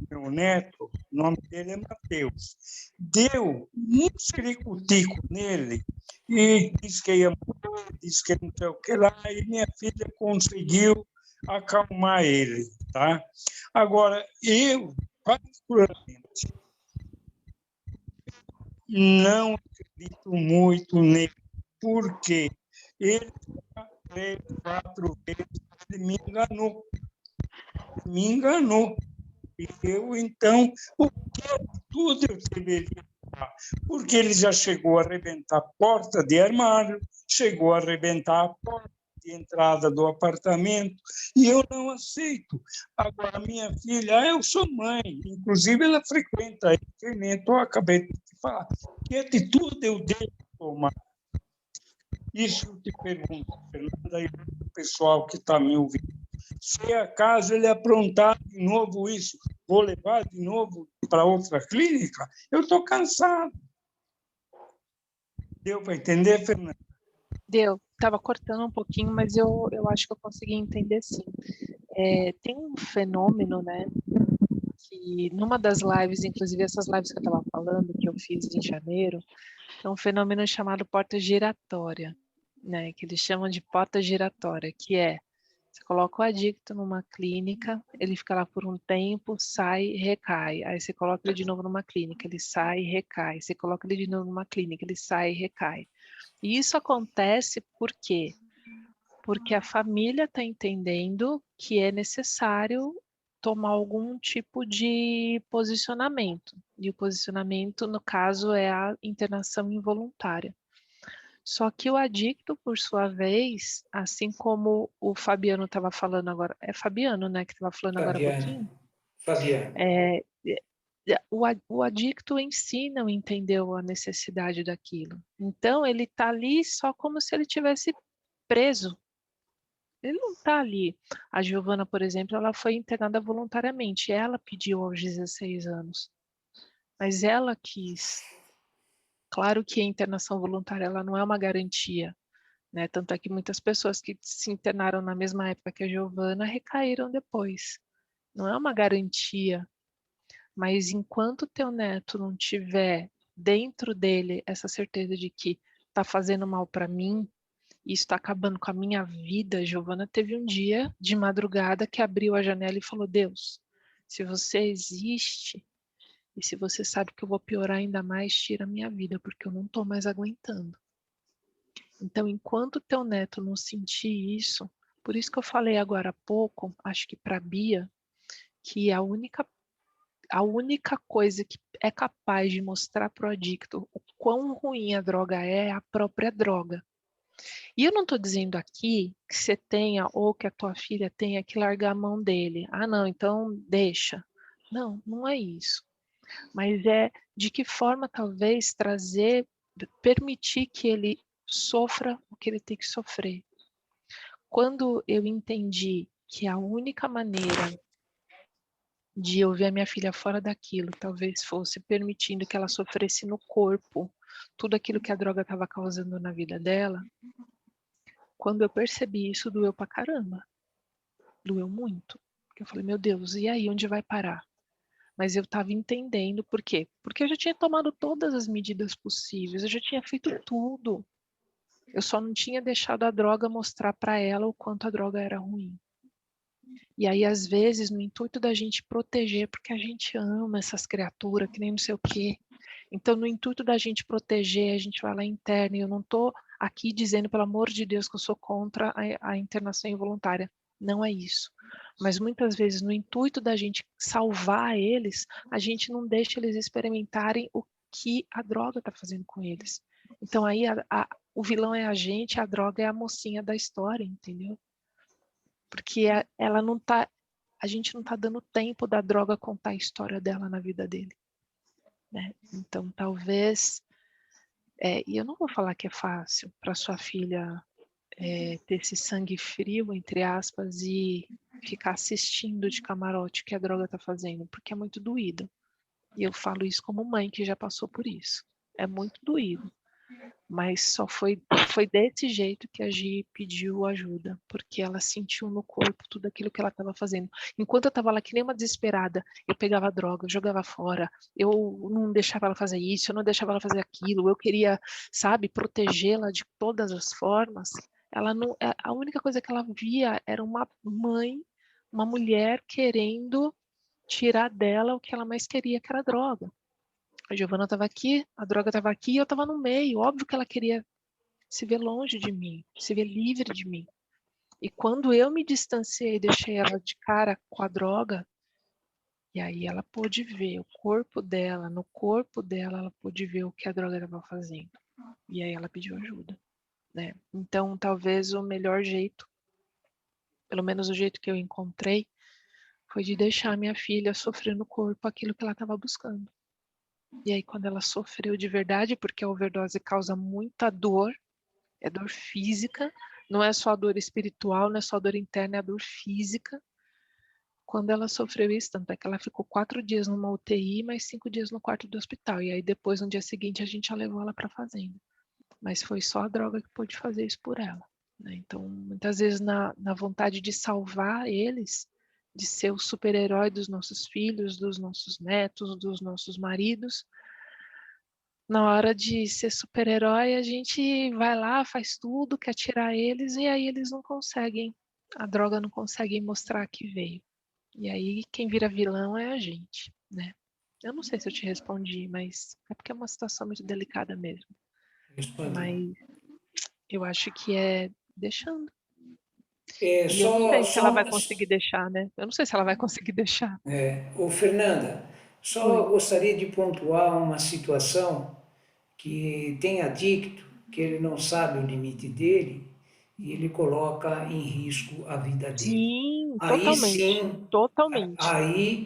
meu neto, o nome dele é Mateus, deu um ciricutico nele e disse que ia morrer, disse que não sei o que lá, e minha filha conseguiu acalmar ele, tá? Agora, eu, particularmente, não acredito muito nele, porque ele, 3, 4 vezes, ele me enganou. E eu, então, o que tudo eu deveria falar? Porque ele já chegou a arrebentar a porta de armário, chegou a arrebentar a porta de entrada do apartamento, e eu não aceito. Agora, minha filha, eu sou mãe, inclusive ela frequenta a internet, eu acabei de te falar. Que atitude eu devo tomar? Isso eu te pergunto, Fernanda, e o pessoal que está me ouvindo. Se acaso ele aprontar de novo isso, vou levar de novo para outra clínica? Eu estou cansado. Deu para entender, Fernanda? Deu. Estava cortando um pouquinho, mas eu acho que eu consegui entender sim. Tem um fenômeno, né, que numa das lives, inclusive essas lives que eu estava falando, que eu fiz em janeiro, é um fenômeno chamado porta giratória, né, que eles chamam de porta giratória, que você coloca o adicto numa clínica, ele fica lá por um tempo, sai, recai. Aí você coloca ele de novo numa clínica, ele sai, recai. Você coloca ele de novo numa clínica, ele sai, recai. E isso acontece por quê? Porque a família está entendendo que é necessário tomar algum tipo de posicionamento. E o posicionamento, no caso, é a internação involuntária. Só que o adicto, por sua vez, assim como o Fabiano estava falando agora, é Fabiano, né, que estava falando agora há pouquinho? Fabiano. O adicto em si não entendeu a necessidade daquilo. Então, ele está ali só como se ele tivesse preso. Ele não está ali. A Giovana, por exemplo, ela foi internada voluntariamente. Ela pediu aos 16 anos. Mas ela quis. Claro que a internação voluntária ela não é uma garantia, né? Tanto é que muitas pessoas que se internaram na mesma época que a Giovana recaíram depois. Não é uma garantia. Mas enquanto teu neto não tiver dentro dele essa certeza de que está fazendo mal para mim, isso está acabando com a minha vida. Giovana teve um dia de madrugada que abriu a janela e falou: Deus, se você existe e se você sabe que eu vou piorar ainda mais, tira a minha vida, porque eu não estou mais aguentando. Então, enquanto teu neto não sentir isso, por isso que eu falei agora há pouco, acho que para a Bia, que a única coisa que é capaz de mostrar para o adicto o quão ruim a droga é a própria droga. E eu não estou dizendo aqui que você tenha ou que a tua filha tenha que largar a mão dele. Ah, não, então deixa. Não, não é isso. Mas é de que forma talvez permitir que ele sofra o que ele tem que sofrer. Quando eu entendi que a única maneira de eu ver a minha filha fora daquilo talvez fosse permitindo que ela sofresse no corpo tudo aquilo que a droga estava causando na vida dela, quando eu percebi isso, doeu pra caramba. Doeu muito. Porque eu falei, meu Deus, e aí, onde vai parar? Mas eu estava entendendo por quê? Porque eu já tinha tomado todas as medidas possíveis, eu já tinha feito tudo. Eu só não tinha deixado a droga mostrar para ela o quanto a droga era ruim. E aí, às vezes, no intuito da gente proteger, porque a gente ama essas criaturas, que nem não sei o quê. Então, no intuito da gente proteger, a gente vai lá interna. E eu não estou aqui dizendo, pelo amor de Deus, que eu sou contra a internação involuntária. Não é isso. Mas muitas vezes, no intuito da gente salvar eles, a gente não deixa eles experimentarem o que a droga está fazendo com eles. Então, aí, o vilão é a gente, a droga é a mocinha da história, entendeu? Porque ela não tá, a gente não tá dando tempo da droga contar a história dela na vida dele, né? Então talvez, e eu não vou falar que é fácil para sua filha ter esse sangue frio, entre aspas, e ficar assistindo de camarote o que a droga tá fazendo, porque é muito doído. E eu falo isso como mãe que já passou por isso. É muito doído. Mas só foi desse jeito que a Gi pediu ajuda, porque ela sentiu no corpo tudo aquilo que ela estava fazendo. Enquanto eu estava lá que nem uma desesperada, eu pegava a droga, eu jogava fora, eu não deixava ela fazer isso, eu não deixava ela fazer aquilo, eu queria, sabe, protegê-la de todas as formas. Ela não, a única coisa que ela via era uma mãe, uma mulher querendo tirar dela o que ela mais queria, que era droga. A Giovana estava aqui, a droga estava aqui e eu estava no meio. Óbvio que ela queria se ver longe de mim, se ver livre de mim. E quando eu me distanciei e deixei ela de cara com a droga, e aí ela pôde ver o corpo dela, no corpo dela ela pôde ver o que a droga estava fazendo. E aí ela pediu ajuda, né? Então talvez o melhor jeito, pelo menos o jeito que eu encontrei, foi de deixar minha filha sofrer no corpo aquilo que ela estava buscando. E aí, quando ela sofreu de verdade, porque a overdose causa muita dor, é dor física, não é só dor espiritual, não é só dor interna, é dor física. Quando ela sofreu isso, tanto é que ela ficou 4 dias numa UTI, mais 5 dias no quarto do hospital. E aí, depois, no dia seguinte, a gente já levou ela para a fazenda. Mas foi só a droga que pôde fazer isso por ela, né? Então, muitas vezes, na vontade de salvar eles, de ser o super-herói dos nossos filhos, dos nossos netos, dos nossos maridos, na hora de ser super-herói, a gente vai lá, faz tudo, quer tirar eles, e aí eles não conseguem, a droga não consegue mostrar que veio. E aí quem vira vilão é a gente, né? Eu não sei se eu te respondi, mas é porque é uma situação muito delicada mesmo. Mas eu acho que é deixando. E eu não sei se ela vai conseguir deixar, né? Eu não sei se ela vai conseguir deixar. Ô Fernanda, só gostaria de pontuar uma situação que tem adicto, que ele não sabe o limite dele e ele coloca em risco a vida dele. Sim, Aí totalmente. sim, Totalmente.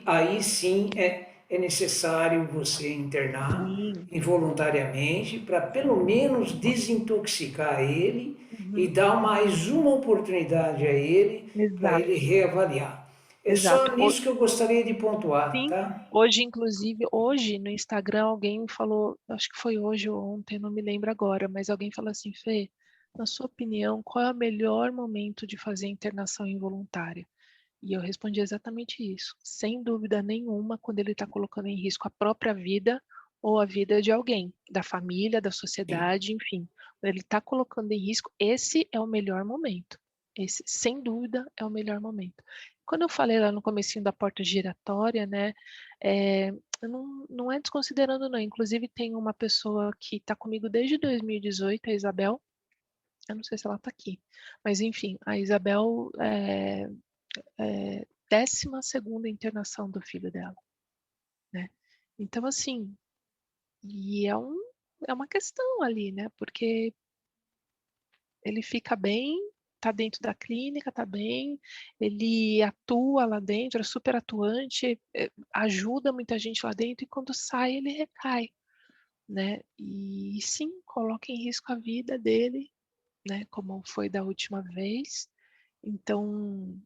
aí sim é necessário você internar Sim. involuntariamente para pelo menos desintoxicar ele e Uhum. dar mais uma oportunidade a ele para Exato. ele reavaliar. É Exato. só nisso que eu gostaria de pontuar, Sim, tá? hoje, inclusive, hoje no Instagram alguém falou, acho que foi hoje ou ontem, não me lembro agora, mas alguém falou assim, Fê, na sua opinião, qual é o melhor momento de fazer a internação involuntária? E eu respondi exatamente isso. Sem dúvida nenhuma, quando ele está colocando em risco a própria vida ou a vida de alguém, da família, da sociedade, enfim. Quando ele está colocando em risco, esse é o melhor momento. Esse, sem dúvida, é o melhor momento. Quando eu falei lá no comecinho da porta giratória, né, não é desconsiderando não. Inclusive tem uma pessoa que está comigo desde 2018, a Isabel, eu não sei se ela está aqui, mas enfim, a Isabel 12ª internação do filho dela, né? Então, assim, e é uma questão ali, né? Porque ele fica bem, tá dentro da clínica, tá bem, ele atua lá dentro, é super atuante, ajuda muita gente lá dentro, e quando sai ele recai, né? E sim, coloca em risco a vida dele, né? Como foi da última vez. Então,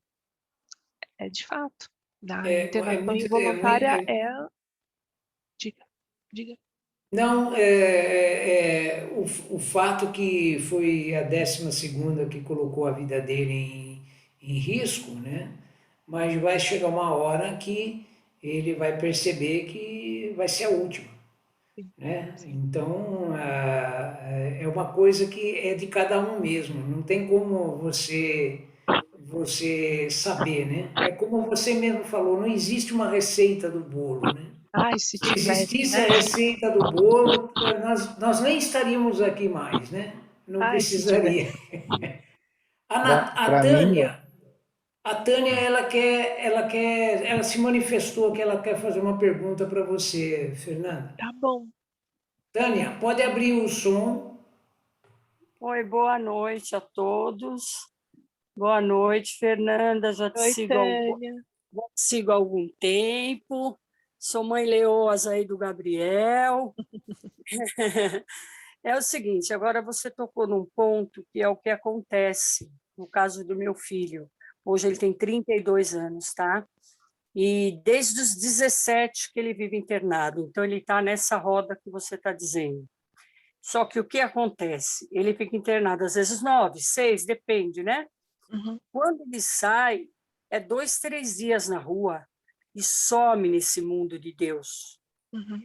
de fato, a internação involuntária Diga, diga. Não, o fato que foi a 12ª que colocou a vida dele em risco, né? Mas vai chegar uma hora que ele vai perceber que vai ser a última, Sim, né? sim. Então, é uma coisa que é de cada um mesmo, não tem como você saber, né? É como você mesmo falou, não existe uma receita do bolo, né? Ai, se Se tivesse, existisse né? a receita do bolo, nós nem estaríamos aqui mais, né? Não Ai, se tivesse. precisaria. A Para mim, Tânia, ela se manifestou que ela quer fazer uma pergunta para você, Fernanda. Tá bom. Tânia, pode abrir o som. Oi, boa noite a todos. Boa noite, Fernanda. Já te Oi, Tânia. sigo há algum tempo. Sou mãe leoas aí do Gabriel. É o seguinte, agora você tocou num ponto que é o que acontece no caso do meu filho. Hoje ele tem 32 anos, tá? E desde os 17 que ele vive internado. Então, ele está nessa roda que você está dizendo. Só que o que acontece? Ele fica internado às vezes 9, 6, depende, né? Uhum. Quando ele sai, é 2, 3 dias na rua e some nesse mundo de Deus. Uhum.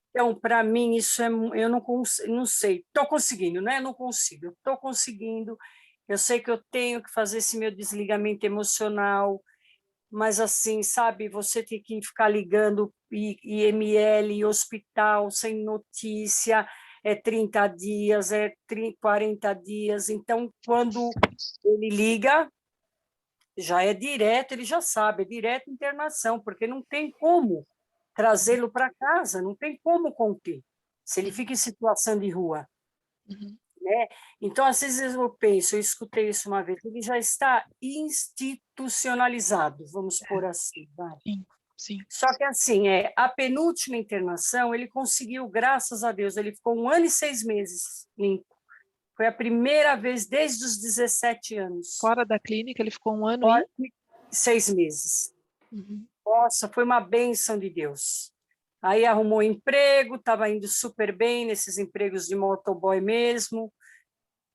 Então, para mim, isso eu não sei. Estou conseguindo, né? Não consigo. Estou conseguindo. Eu sei que eu tenho que fazer esse meu desligamento emocional, mas assim, sabe, você tem que ficar ligando IML, hospital, sem notícia, é 30 dias, 40 dias. Então, quando ele liga, já é direto, ele já sabe, é direto internação, porque não tem como trazê-lo para casa, não tem como conter, se ele fica em situação de rua. Uhum. Né? Então, às vezes eu penso, eu escutei isso uma vez, ele já está institucionalizado, vamos por assim. Vai. Sim, sim. Só que assim, a penúltima internação, ele conseguiu, graças a Deus, ele ficou 1 ano e 6 meses limpo. Foi a primeira vez desde os 17 anos. Fora da clínica, ele ficou 1 ano e 6 meses. Uhum. Nossa, foi uma bênção de Deus. Aí arrumou emprego, estava indo super bem nesses empregos de motoboy mesmo.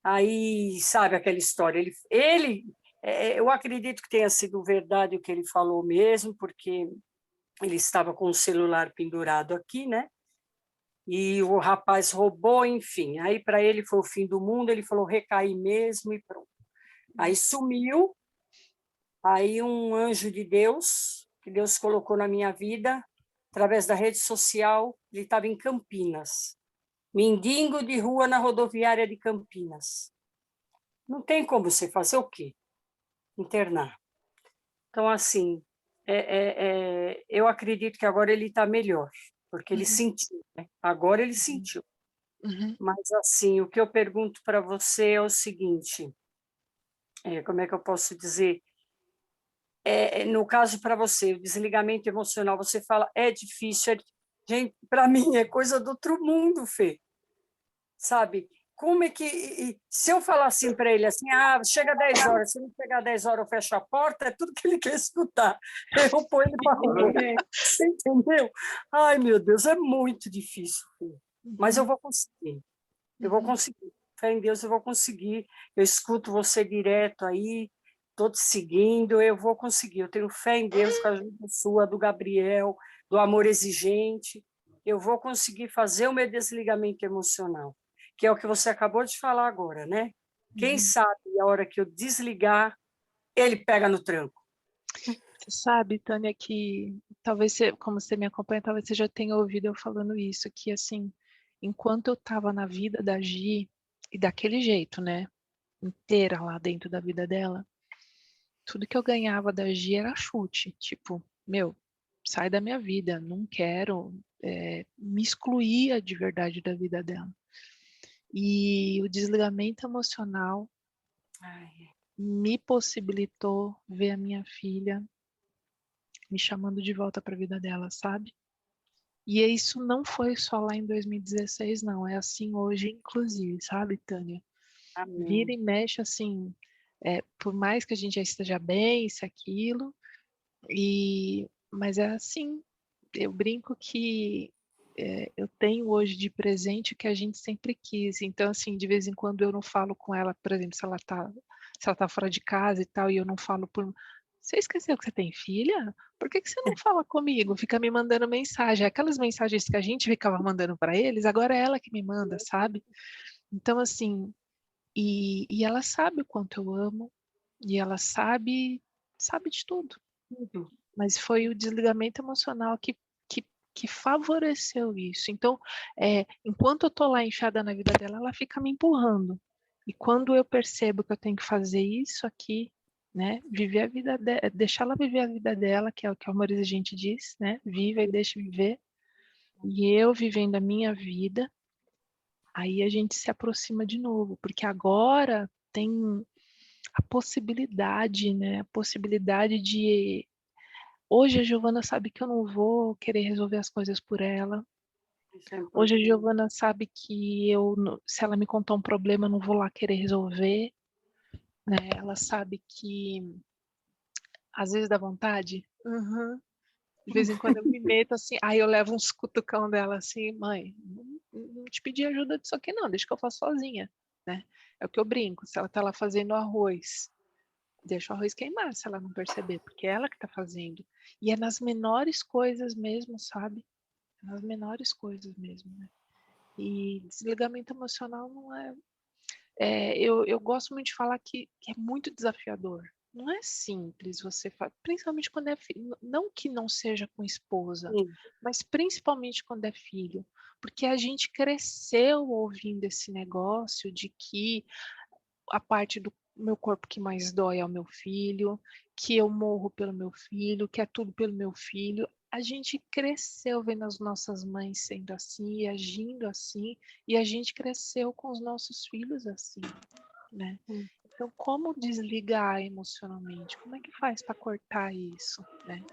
Aí, sabe aquela história? Eu acredito que tenha sido verdade o que ele falou mesmo, porque ele estava com o celular pendurado aqui, né? E o rapaz roubou, enfim. Aí, para ele, foi o fim do mundo. Ele falou, recaí mesmo e pronto. Aí sumiu. Aí um anjo de Deus, que Deus colocou na minha vida, através da rede social, ele estava em Campinas. Mendigo de rua na rodoviária de Campinas. Não tem como você fazer o quê? Internar. Então, assim, eu acredito que agora ele está melhor, porque ele sentiu, né? Agora ele sentiu. Uhum. Mas, assim, o que eu pergunto para você é o seguinte, como é que eu posso dizer? No caso para você, o desligamento emocional, você fala, é difícil, gente, para mim é coisa do outro mundo, Fê. Sabe? Como é que... Se eu falar assim para ele, assim, chega 10 horas, se não chegar 10 horas eu fecho a porta, é tudo que ele quer escutar. Eu ponho ele para rua. Você entendeu? Ai, meu Deus, é muito difícil, Fê. Mas eu vou conseguir. Eu vou conseguir. Fé em Deus, eu vou conseguir. Eu escuto você direto aí, estou te seguindo, eu vou conseguir. Eu tenho fé em Deus, com a ajuda sua, do Gabriel, do Amor Exigente. Eu vou conseguir fazer o meu desligamento emocional, que é o que você acabou de falar agora, né? Quem sabe, a hora que eu desligar, ele pega no tranco. Você sabe, Tânia, que talvez, como você me acompanha, talvez você já tenha ouvido eu falando isso, que assim, enquanto eu estava na vida da Gi, e daquele jeito, né? inteira lá dentro da vida dela, tudo que eu ganhava da Gi era chute, tipo, meu, sai da minha vida, não quero, me excluía de verdade da vida dela. E o desligamento emocional me possibilitou ver a minha filha me chamando de volta para a vida dela, sabe? E isso não foi só lá em 2016, não. É assim hoje, inclusive, sabe, Tânia? Vira Amém. e mexe, assim, por mais que a gente já esteja bem, isso, aquilo, mas é assim. Eu brinco que eu tenho hoje de presente o que a gente sempre quis. Então, assim, de vez em quando eu não falo com ela, por exemplo, se ela tá fora de casa e tal, e eu não falo por... Você esqueceu que você tem filha? Por que você não fala comigo? Fica me mandando mensagem. Aquelas mensagens que a gente ficava mandando para eles, agora é ela que me manda, sabe? Então, assim, e ela sabe o quanto eu amo, e ela sabe de tudo. Mas foi o desligamento emocional que favoreceu isso. Então, enquanto eu tô lá enfiada na vida dela, ela fica me empurrando. E quando eu percebo que eu tenho que fazer isso aqui, né, viver a vida deixar ela viver a vida dela, que é o que a Amor Exigente diz, né, viva e deixe viver, e eu vivendo a minha vida, aí a gente se aproxima de novo, porque agora tem a possibilidade, né, a possibilidade de... Hoje a Giovana sabe que eu não vou querer resolver as coisas por ela. Isso é Hoje a importante. Giovana sabe que se ela me contar um problema, eu não vou lá querer resolver, né? Ela sabe que às vezes dá vontade. De vez em quando eu me meto assim, aí eu levo uns cutucão dela assim, mãe, não te pedi ajuda disso aqui não, deixa que eu faço sozinha, né? É o que eu brinco, se ela tá lá fazendo arroz, deixa o arroz queimar se ela não perceber, porque é ela que tá fazendo. E é nas menores coisas mesmo, sabe? Nas menores coisas mesmo, né? E desligamento emocional não é... eu gosto muito de falar que é muito desafiador. Não é simples você fazer, principalmente quando é filho. Não que não seja com esposa, Sim. mas principalmente quando é filho. Porque a gente cresceu ouvindo esse negócio de que a parte do meu corpo que mais dói é o meu filho, que eu morro pelo meu filho, que é tudo pelo meu filho. A gente cresceu vendo as nossas mães sendo assim e agindo assim, e a gente cresceu com os nossos filhos assim, né? Então, como desligar emocionalmente? Como é que faz para cortar isso, né?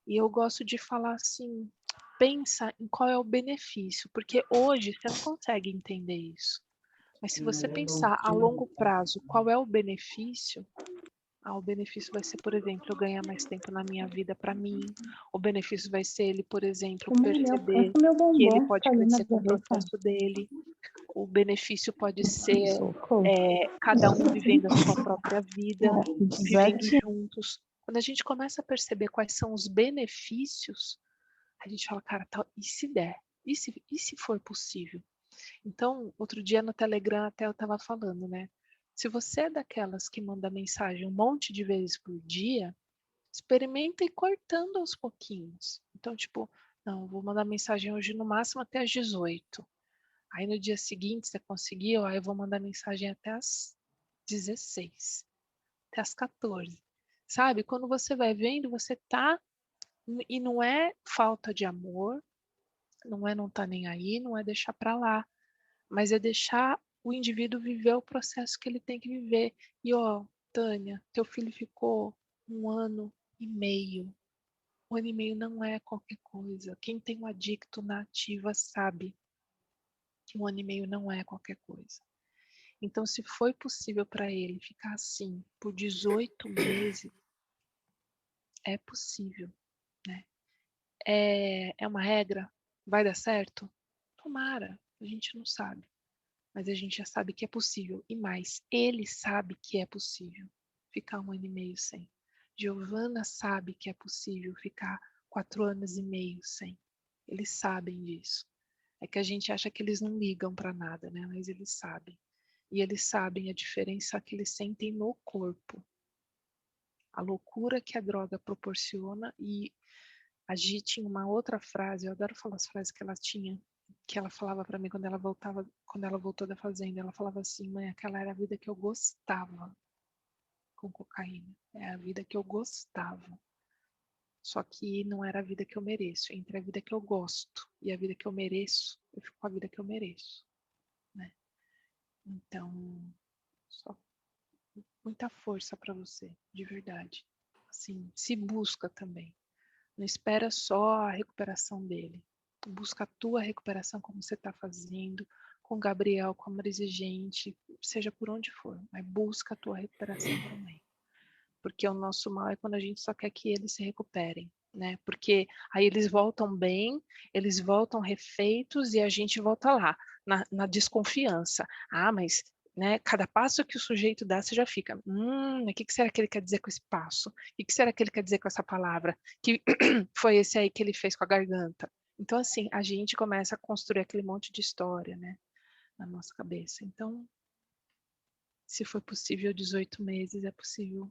E eu gosto de falar assim, pensa em qual é o benefício, porque hoje você não consegue entender isso. Mas se você pensar a longo prazo, qual é o benefício? O benefício vai ser, por exemplo, eu ganhar mais tempo na minha vida para mim. O benefício vai ser ele, por exemplo, perceber Meu que ele bombom pode tá ali na crescer com o gaveta. processo dele. O benefício pode ser Socorro. cada um vivendo a sua própria vida e vivendo Zete. juntos. Quando a gente começa a perceber quais são os benefícios, a gente fala, cara, e se der? E se for possível? Então, outro dia no Telegram até eu estava falando, né? Se você é daquelas que manda mensagem um monte de vezes por dia, experimenta ir cortando aos pouquinhos. Então, tipo, não, eu vou mandar mensagem hoje no máximo até às 18. Aí no dia seguinte você conseguiu, aí eu vou mandar mensagem até às 16, até às 14. Sabe? Quando você vai vendo, você tá... E não é falta de amor, não é não tá nem aí, não é deixar pra lá, mas é deixar o indivíduo viver o processo que ele tem que viver. E ó, Tânia, teu filho ficou 1 ano e meio. 1 ano e meio não é qualquer coisa. Quem tem um adicto na ativa sabe que 1 ano e meio não é qualquer coisa. Então, se foi possível para ele ficar assim por 18 meses, é possível, né? É uma regra? Vai dar certo? Tomara, a gente não sabe. Mas a gente já sabe que é possível. E mais, ele sabe que é possível ficar 1 ano e meio sem. Giovana sabe que é possível ficar 4 anos e meio sem. Eles sabem disso. É que a gente acha que eles não ligam para nada, né? Mas eles sabem. E eles sabem a diferença que eles sentem no corpo. A loucura que a droga proporciona. E a Gi tinha uma outra frase, eu adoro falar as frases que ela tinha, que ela falava para mim quando ela voltou da fazenda, ela falava assim: mãe, aquela era a vida que eu gostava com cocaína, é a vida que eu gostava. Só que não era a vida que eu mereço. Entre a vida que eu gosto e a vida que eu mereço, eu fico com a vida que eu mereço, né? Então, só muita força para você, de verdade. Assim, se busca também. Não espera só a recuperação dele. Busca a tua recuperação como você está fazendo, com o Gabriel, com a Marisa Gente, seja por onde for, mas busca a tua recuperação também. Porque o nosso mal é quando a gente só quer que eles se recuperem, né? Porque aí eles voltam bem, eles voltam refeitos e a gente volta lá, na desconfiança. Ah, mas né, cada passo que o sujeito dá, você já fica, o que será que ele quer dizer com esse passo? O que será que ele quer dizer com essa palavra? Que foi esse aí que ele fez com a garganta. Então, assim, a gente começa a construir aquele monte de história, né, na nossa cabeça. Então, se for possível 18 meses, é possível.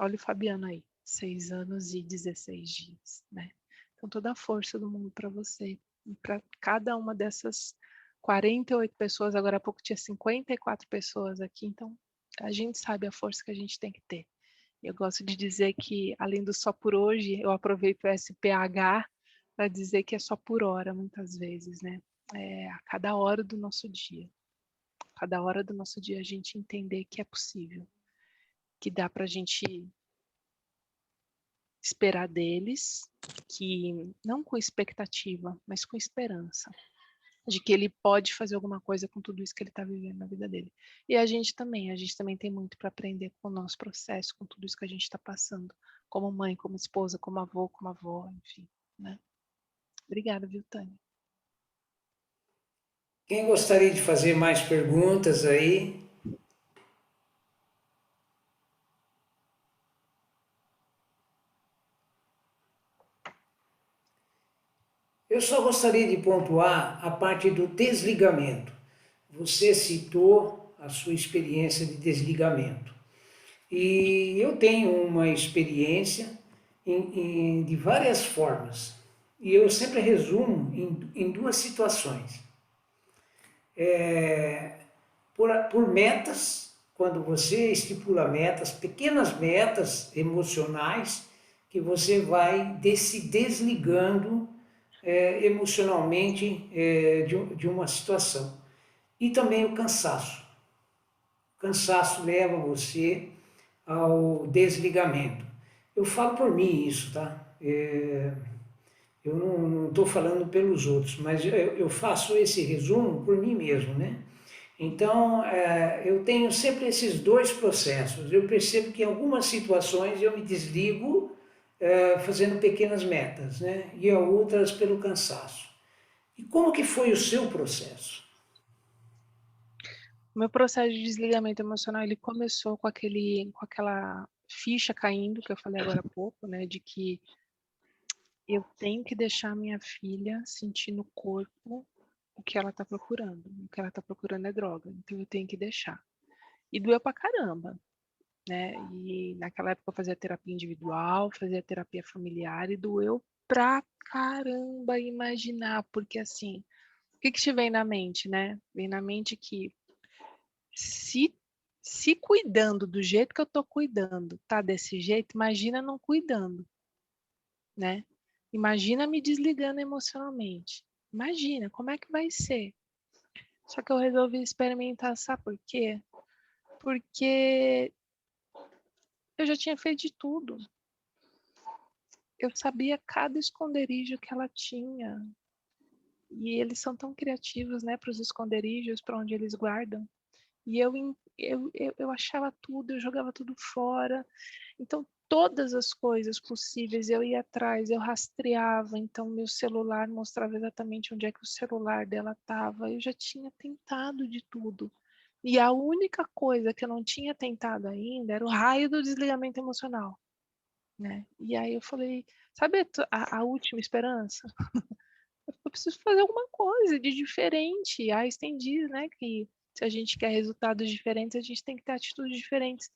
Olha o Fabiano aí, 6 anos e 16 dias, né? Então, toda a força do mundo para você. E para cada uma dessas 48 pessoas, agora há pouco tinha 54 pessoas aqui, então a gente sabe a força que a gente tem que ter. Eu gosto de dizer que, além do só por hoje, eu aproveito o SPH para dizer que é só por hora, muitas vezes, né? É a cada hora do nosso dia. Cada hora do nosso dia a gente entender que é possível, que dá para a gente esperar deles, que não com expectativa, mas com esperança, de que ele pode fazer alguma coisa com tudo isso que ele está vivendo na vida dele. E a gente também tem muito para aprender com o nosso processo, com tudo isso que a gente está passando, como mãe, como esposa, como avô, como avó, enfim, né? Obrigada, viu, Tânia? Quem gostaria de fazer mais perguntas aí? Eu só gostaria de pontuar a parte do desligamento. Você citou a sua experiência de desligamento. E eu tenho uma experiência de várias formas. E eu sempre resumo em duas situações. Por metas, quando você estipula metas, pequenas metas emocionais, que você vai se desligando emocionalmente de uma situação. E também o cansaço. O cansaço leva você ao desligamento. Eu falo por mim isso, tá? Eu não estou falando pelos outros, mas eu faço esse resumo por mim mesmo, né? Então, eu tenho sempre esses dois processos. Eu percebo que em algumas situações eu me desligo fazendo pequenas metas, né? E outras pelo cansaço. E como que foi o seu processo? O meu processo de desligamento emocional, ele começou com aquela ficha caindo, que eu falei agora há pouco, né? De que eu tenho que deixar minha filha sentir no corpo o que ela está procurando. O que ela está procurando é droga, então eu tenho que deixar. E doeu pra caramba, né? E naquela época eu fazia terapia individual, fazia terapia familiar e doeu pra caramba imaginar, porque assim, o que te vem na mente, né? Vem na mente que se cuidando do jeito que eu tô cuidando, tá desse jeito, imagina não cuidando, né? Imagina me desligando emocionalmente. Imagina, como é que vai ser? Só que eu resolvi experimentar, sabe por quê? Porque eu já tinha feito de tudo. Eu sabia cada esconderijo que ela tinha. E eles são tão criativos, né, para os esconderijos, para onde eles guardam. E eu achava tudo, eu jogava tudo fora. Então, todas as coisas possíveis eu ia atrás, eu rastreava. Então, meu celular mostrava exatamente onde é que o celular dela estava. Eu já tinha tentado de tudo. E a única coisa que eu não tinha tentado ainda era o raio do desligamento emocional, né? E aí eu falei, sabe a última esperança? Eu preciso fazer alguma coisa de diferente. Einstein diz, né, que se a gente quer resultados diferentes, a gente tem que ter atitudes diferentes.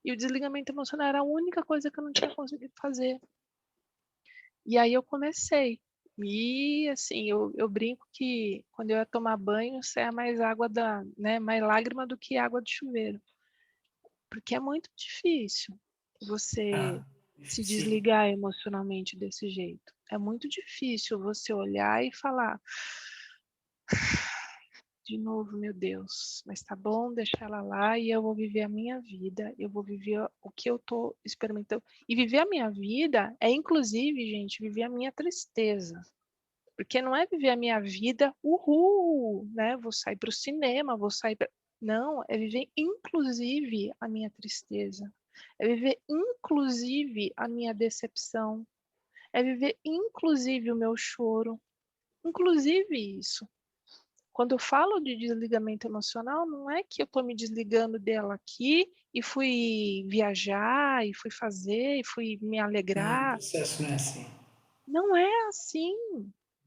E o desligamento emocional era a única coisa que eu não tinha conseguido fazer. E aí eu comecei. E assim, eu brinco que quando eu ia tomar banho, saia mais água né, mais lágrima do que água de chuveiro. Porque é muito difícil você se Sim. desligar emocionalmente desse jeito. É muito difícil você olhar e falar, de novo, meu Deus, mas tá bom, deixa ela lá e eu vou viver a minha vida, eu vou viver o que eu tô experimentando. E viver a minha vida é, inclusive, gente, viver a minha tristeza. Porque não é viver a minha vida, uhul, né? Vou sair para o cinema, vou sair pra... Não, é viver inclusive a minha tristeza. É viver inclusive a minha decepção. É viver inclusive o meu choro. Inclusive isso. Quando eu falo de desligamento emocional, não é que eu estou me desligando dela aqui e fui viajar, e fui fazer, e fui me Não, o alegrar. processo não é assim. Não é assim,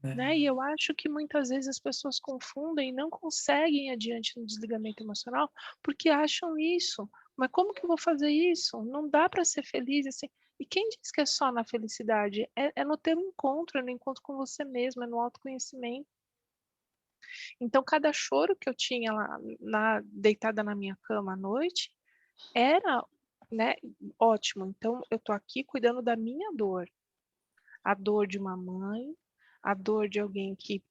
Né? né? E eu acho que muitas vezes as pessoas confundem e não conseguem ir adiante no desligamento emocional porque acham isso. Mas como que eu vou fazer isso? Não dá para ser feliz assim. E quem diz que é só na felicidade? É no teu encontro, é no encontro com você mesmo, é no autoconhecimento. Então, cada choro que eu tinha lá, deitada na minha cama à noite, era, né, ótimo. Então, eu tô aqui cuidando da minha dor. A dor de uma mãe, a dor de alguém que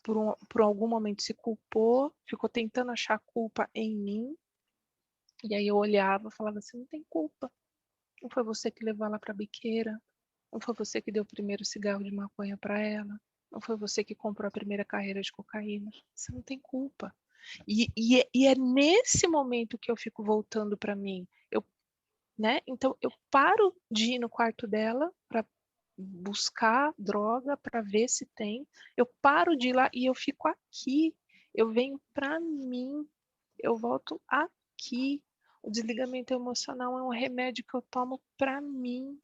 por algum momento se culpou, ficou tentando achar culpa em mim, e aí eu olhava e falava assim, não tem culpa. Não foi você que levou ela para a biqueira, não foi você que deu o primeiro cigarro de maconha para ela, não foi você que comprou a primeira carreira de cocaína. Você não tem culpa. E é nesse momento que eu fico voltando para mim. Né? Então, eu paro de ir no quarto dela para buscar droga, para ver se tem. Eu paro de ir lá e eu fico aqui. Eu venho para mim. Eu volto aqui. O desligamento emocional é um remédio que eu tomo para mim.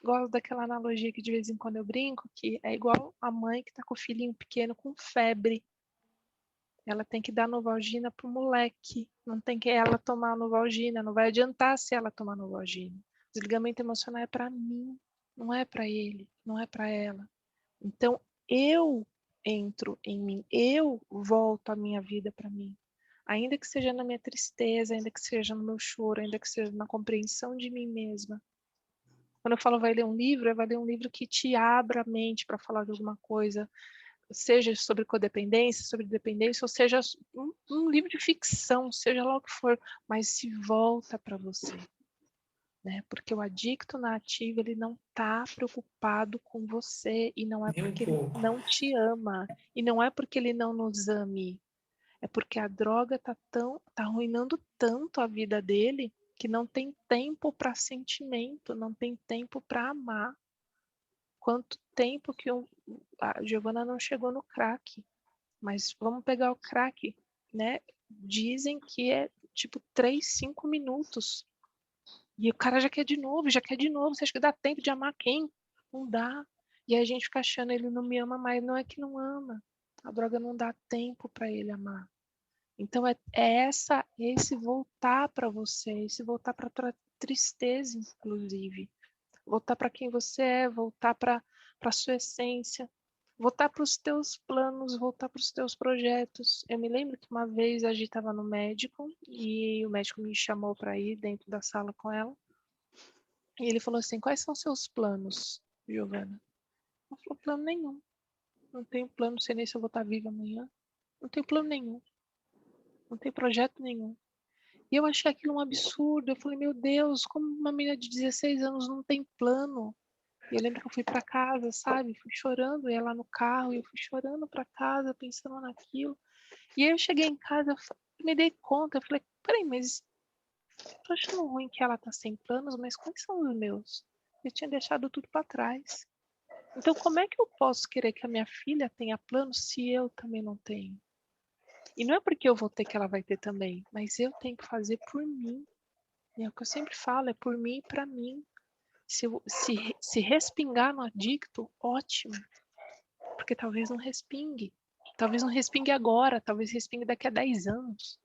Gosto daquela analogia que de vez em quando eu brinco, que é igual a mãe que está com o filhinho pequeno com febre. Ela tem que dar Novalgina pro moleque. Não tem que ela tomar Novalgina. Não vai adiantar se ela tomar Novalgina. Desligamento emocional é para mim, não é para ele, não é para ela. Então, eu entro em mim, eu volto a minha vida para mim. Ainda que seja na minha tristeza, ainda que seja no meu choro, ainda que seja na compreensão de mim mesma. Quando eu falo vai ler um livro, é vai ler um livro que te abra a mente para falar de alguma coisa, seja sobre codependência, sobre dependência, ou seja um livro de ficção, seja lá o que for, mas se volta para você. Né? Porque o adicto na ativa, ele não está preocupado com você, e não é porque ele não te ama, e não é porque ele não nos ame, é porque a droga tá arruinando tanto a vida dele que não tem tempo para sentimento, não tem tempo para amar. Quanto tempo que a Giovana não chegou no crack, mas vamos pegar o crack, né? Dizem que é tipo 3, 5 minutos. E o cara já quer de novo, já quer de novo. Você acha que dá tempo de amar quem? Não dá. E a gente fica achando ele não me ama mais. Não é que não ama. A droga não dá tempo para ele amar. Então é esse voltar para você, esse voltar para tua tristeza, inclusive. Voltar para quem você é, voltar para a sua essência, voltar para os teus planos, voltar para os teus projetos. Eu me lembro que uma vez a gente estava no médico e o médico me chamou para ir dentro da sala com ela. E ele falou assim, quais são seus planos, Giovana? Ela falou, plano nenhum. Não tenho plano, não sei nem se eu vou estar viva amanhã. Não tenho plano nenhum. Não tenho projeto nenhum. E eu achei aquilo um absurdo. Eu falei, meu Deus, como uma menina de 16 anos não tem plano? E eu lembro que eu fui para casa, sabe? Fui chorando, ia lá no carro, e eu fui chorando para casa, pensando naquilo. E aí eu cheguei em casa, eu me dei conta, eu falei, peraí, mas eu tô achando ruim que ela tá sem planos, mas quais são os meus? Eu tinha deixado tudo para trás. Então, como é que eu posso querer que a minha filha tenha planos se eu também não tenho? E não é porque eu vou ter que ela vai ter também, mas eu tenho que fazer por mim. É o que eu sempre falo, é por mim e para mim. Se respingar no adicto, ótimo. Porque talvez não respingue. Talvez não respingue agora, talvez respingue daqui a 10 anos.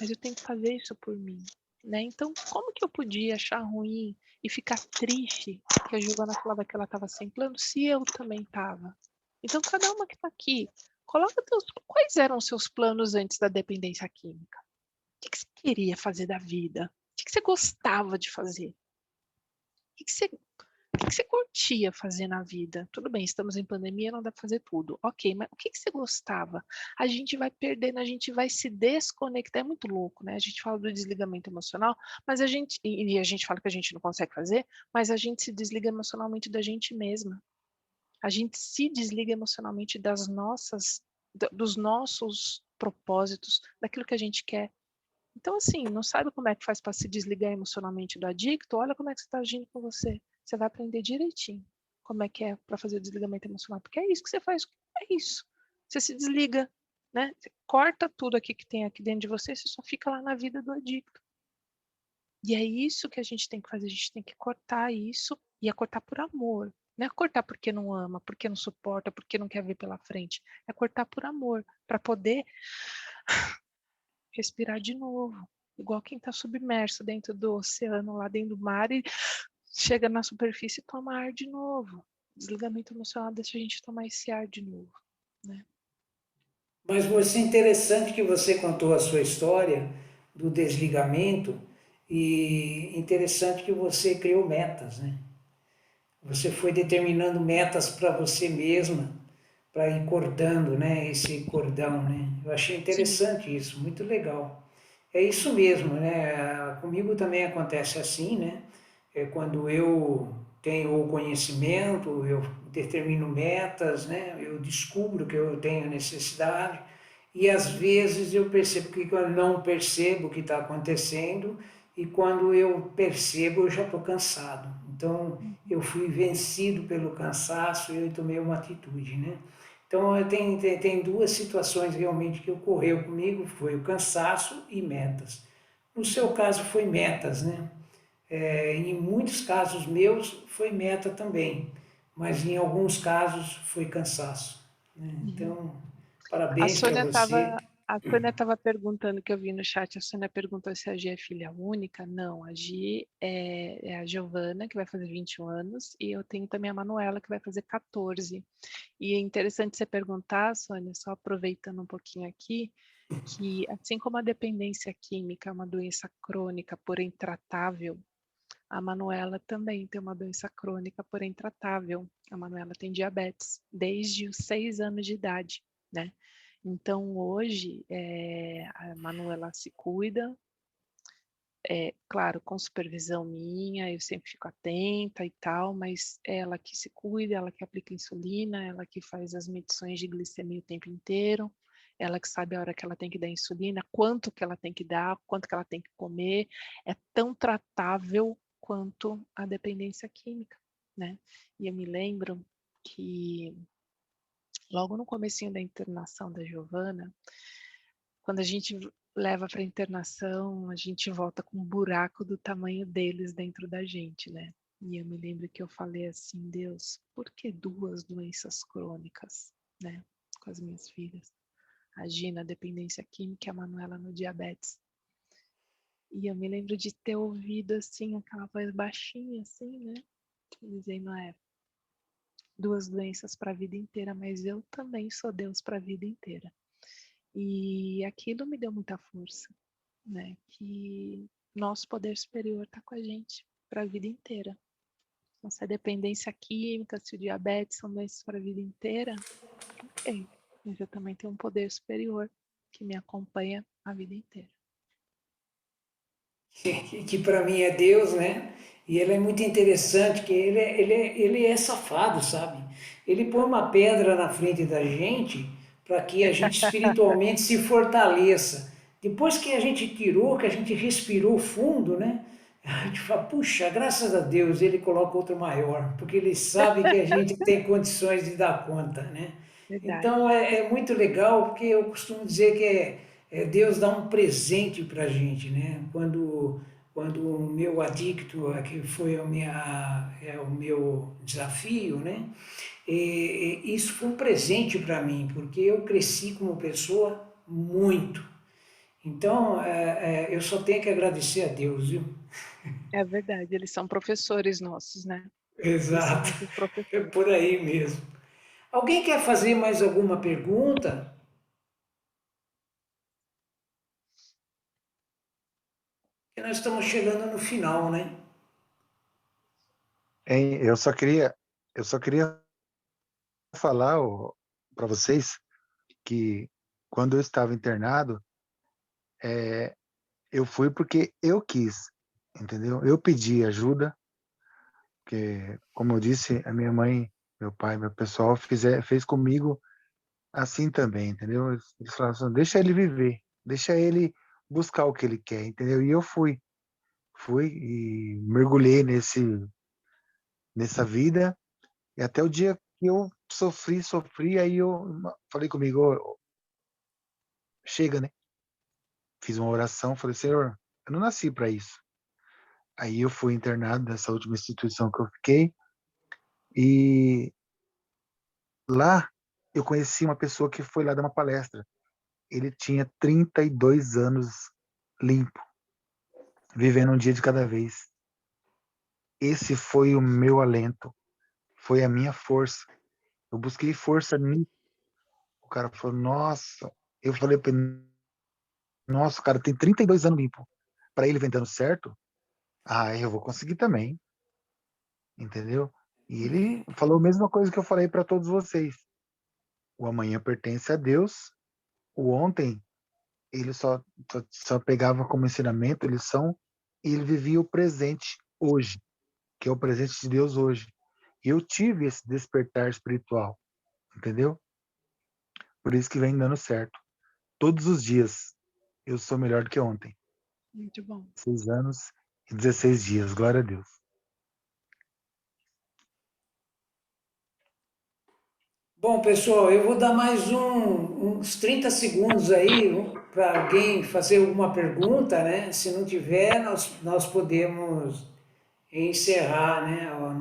Mas eu tenho que fazer isso por mim. né? Então, como que eu podia achar ruim e ficar triste que a Giovana falava que ela estava sem plano, se eu também estava? Então, cada uma que está aqui, coloca quais eram os seus planos antes da dependência química? O que você queria fazer da vida? O que você gostava de fazer? O que você curtia fazer na vida? Tudo bem, estamos em pandemia, não dá para fazer tudo. Ok, mas o que você gostava? A gente vai perdendo, a gente vai se desconectar. É muito louco, né? A gente fala do desligamento emocional, mas a gente fala que a gente não consegue fazer, mas a gente se desliga emocionalmente da gente mesma. A gente se desliga emocionalmente dos nossos propósitos, daquilo que a gente quer. Então, assim, não sabe como é que faz para se desligar emocionalmente do adicto? Olha como é que você está agindo com você. Você vai aprender direitinho como é que é para fazer o desligamento emocional, porque é isso que você faz, é isso. Você se desliga, né? Você corta tudo aqui que tem aqui dentro de você, você só fica lá na vida do adicto. E é isso que a gente tem que fazer, a gente tem que cortar isso, e é cortar por amor. Não é cortar porque não ama, porque não suporta, porque não quer ver pela frente. É cortar por amor, para poder respirar de novo. Igual quem está submerso dentro do oceano, lá dentro do mar, e chega na superfície e toma ar de novo. Desligamento emocional deixa a gente tomar esse ar de novo, né? Mas você, interessante que você contou a sua história do desligamento e interessante que você criou metas, né? Você foi determinando metas para você mesma, para ir cortando, né, esse cordão, né? Eu achei interessante isso, muito legal. É isso mesmo, né? Comigo também acontece assim, né? Quando eu tenho o conhecimento, eu determino metas, né? Eu descubro que eu tenho necessidade e às vezes eu percebo que eu não percebo o que está acontecendo e quando eu percebo eu já estou cansado. Então eu fui vencido pelo cansaço e eu tomei uma atitude, né? Então tem duas situações realmente que ocorreu comigo, foi o cansaço e metas. No seu caso foi metas, né? Em muitos casos meus foi meta também, mas em alguns casos foi cansaço, né? Então, parabéns para você. A Sônia estava perguntando, que eu vi no chat, a Sônia perguntou se a Gi é filha única. Não, a Gi é a Giovana, que vai fazer 21 anos, e eu tenho também a Manuela, que vai fazer 14. E é interessante você perguntar, Sônia, só aproveitando um pouquinho aqui, que assim como a dependência química é uma doença crônica, porém tratável, a Manuela também tem uma doença crônica, porém tratável. A Manuela tem diabetes desde os 6 anos de idade, né? Então, hoje, a Manuela se cuida, claro, com supervisão minha, eu sempre fico atenta e tal, mas ela que se cuida, ela que aplica insulina, ela que faz as medições de glicemia o tempo inteiro, ela que sabe a hora que ela tem que dar insulina, quanto que ela tem que dar, quanto que ela tem que comer, é tão tratável quanto a dependência química, né? E eu me lembro que logo no comecinho da internação da Giovana, quando a gente leva para internação, a gente volta com um buraco do tamanho deles dentro da gente, né? E eu me lembro que eu falei assim, Deus, por que 2 doenças crônicas, né? Com as minhas filhas. A Gina, dependência química, e a Manuela no diabetes. E eu me lembro de ter ouvido assim, aquela voz baixinha assim, né? Dizendo, 2 doenças para a vida inteira, mas eu também sou Deus para a vida inteira. E aquilo me deu muita força, né? Que nosso poder superior está com a gente para a vida inteira. Então, se a dependência química, se o diabetes são doenças para a vida inteira, ok. Mas eu também tenho um poder superior que me acompanha a vida inteira. Que para mim é Deus, né? E ele é muito interessante, que ele é safado, sabe? Ele põe uma pedra na frente da gente para que a gente espiritualmente se fortaleça. Depois que a gente tirou, que a gente respirou fundo, né? A gente fala, puxa, graças a Deus ele coloca outro maior, porque ele sabe que a gente tem condições de dar conta, né? Verdade. Então é muito legal, porque eu costumo dizer que Deus dá um presente para a gente, né? Quando o meu adicto, que foi o meu desafio, né? Isso foi um presente para mim, porque eu cresci como pessoa muito. Então, eu só tenho que agradecer a Deus, viu? É verdade, eles são professores nossos, né? Eles são Exato, nossos é professores. por aí mesmo. Alguém quer fazer mais alguma pergunta? Porque nós estamos chegando no final, né? Hein, eu só queria falar para vocês que quando eu estava internado, eu fui porque eu quis, entendeu? Eu pedi ajuda, porque, como eu disse, a minha mãe, meu pai, meu pessoal fez comigo assim também, entendeu? Eles falaram assim, deixa ele viver, deixa ele buscar o que ele quer, entendeu? E eu fui e mergulhei nessa vida, e até o dia que eu sofri, aí eu falei comigo, "Ô, chega, né? Fiz uma oração, falei, Senhor, eu não nasci para isso. Aí eu fui internado nessa última instituição que eu fiquei, e lá eu conheci uma pessoa que foi lá dar uma palestra. Ele tinha 32 anos limpo, vivendo um dia de cada vez. Esse foi o meu alento, foi a minha força. Eu busquei força nisso. O cara falou, nossa. Eu falei para ele, nossa, o cara tem 32 anos limpo. Para ele vem dando certo, eu vou conseguir também, entendeu? E ele falou a mesma coisa que eu falei para todos vocês. O amanhã pertence a Deus, o ontem ele só pegava como ensinamento, lição, e ele vivia o presente hoje, que é o presente de Deus hoje. E eu tive esse despertar espiritual, entendeu? Por isso que vem dando certo. Todos os dias eu sou melhor do que ontem. Muito bom. 6 anos e 16 dias, glória a Deus. Bom, pessoal, eu vou dar mais uns 30 segundos aí para alguém fazer alguma pergunta, né? Se não tiver, nós podemos encerrar, né, a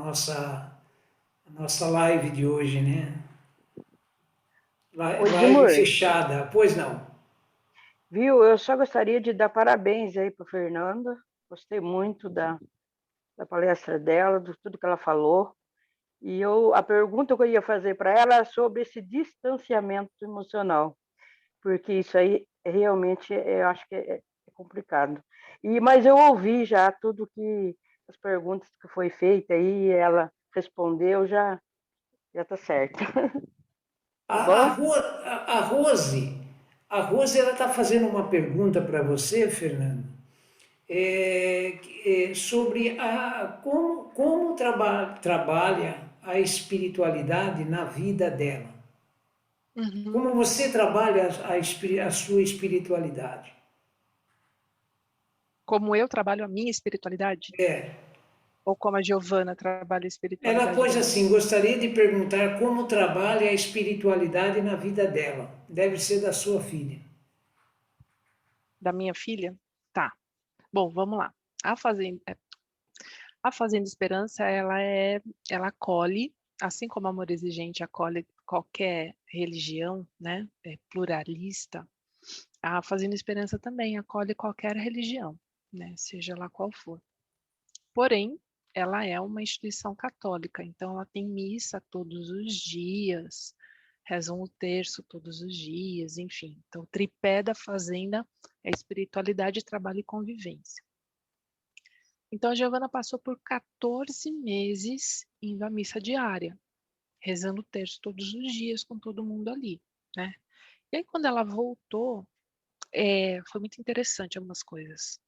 nossa live de hoje, né? Ô, Live Edmur, fechada. Pois não. viu? Eu só gostaria de dar parabéns aí para Fernanda. Gostei muito da palestra dela, de tudo que ela falou. E a pergunta que eu ia fazer para ela é sobre esse distanciamento emocional, porque isso aí realmente eu acho que é complicado. Mas eu ouvi já tudo que as perguntas que foi feita aí, ela respondeu, já está certo. A, Tá a, bom? Ro- a Rose, ela está fazendo uma pergunta para você, Fernando, sobre como trabalha a espiritualidade na vida dela. Uhum. Como você trabalha a sua espiritualidade? Como eu trabalho a minha espiritualidade? É, Ou como a Giovana trabalha a ela espiritualidade pôs dela? assim, gostaria de perguntar como trabalha a espiritualidade na vida dela. Deve ser da sua filha. Da minha filha? Tá. Bom, vamos lá. A Fazenda Esperança, ela acolhe, assim como Amor Exigente acolhe qualquer religião, né, pluralista, a Fazenda Esperança também acolhe qualquer religião, né, seja lá qual for. Porém, ela é uma instituição católica, então ela tem missa todos os dias, rezam o terço todos os dias, enfim. Então, o tripé da Fazenda é espiritualidade, trabalho e convivência. Então, a Giovana passou por 14 meses indo à missa diária, rezando o terço todos os dias com todo mundo ali, né? E aí, quando ela voltou, foi muito interessante algumas coisas.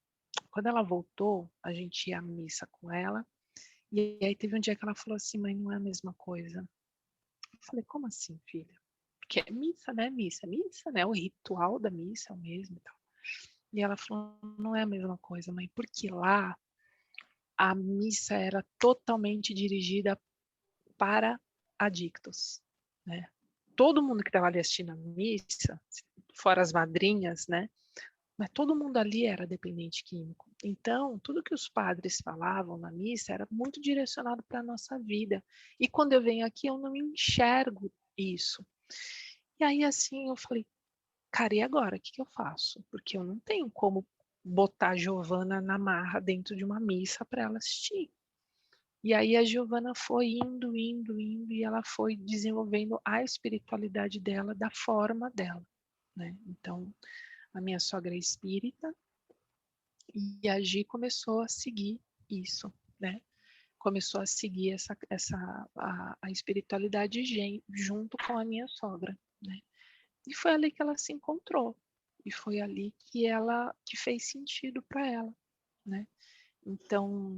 Quando ela voltou, a gente ia à missa com ela, e aí teve um dia que ela falou assim, mãe, não é a mesma coisa. Eu falei, como assim, filha? Porque é missa, né? Missa, né? O ritual da missa é o mesmo e tal. E ela falou, não é a mesma coisa, mãe, porque lá a missa era totalmente dirigida para adictos, né? Todo mundo que estava ali assistindo a missa, fora as madrinhas, né? Mas todo mundo ali era dependente químico. Então, tudo que os padres falavam na missa era muito direcionado para a nossa vida. E quando eu venho aqui, eu não enxergo isso. E aí, assim, eu falei, cara, e agora? O que eu faço? Porque eu não tenho como botar a Giovana na marra dentro de uma missa para ela assistir. E aí a Giovana foi indo, e ela foi desenvolvendo a espiritualidade dela da forma dela, né? Então, a minha sogra é espírita e a Gi começou a seguir isso, né? Começou a seguir a espiritualidade junto com a minha sogra, né? E foi ali que ela se encontrou. E foi ali que fez sentido para ela, né? Então,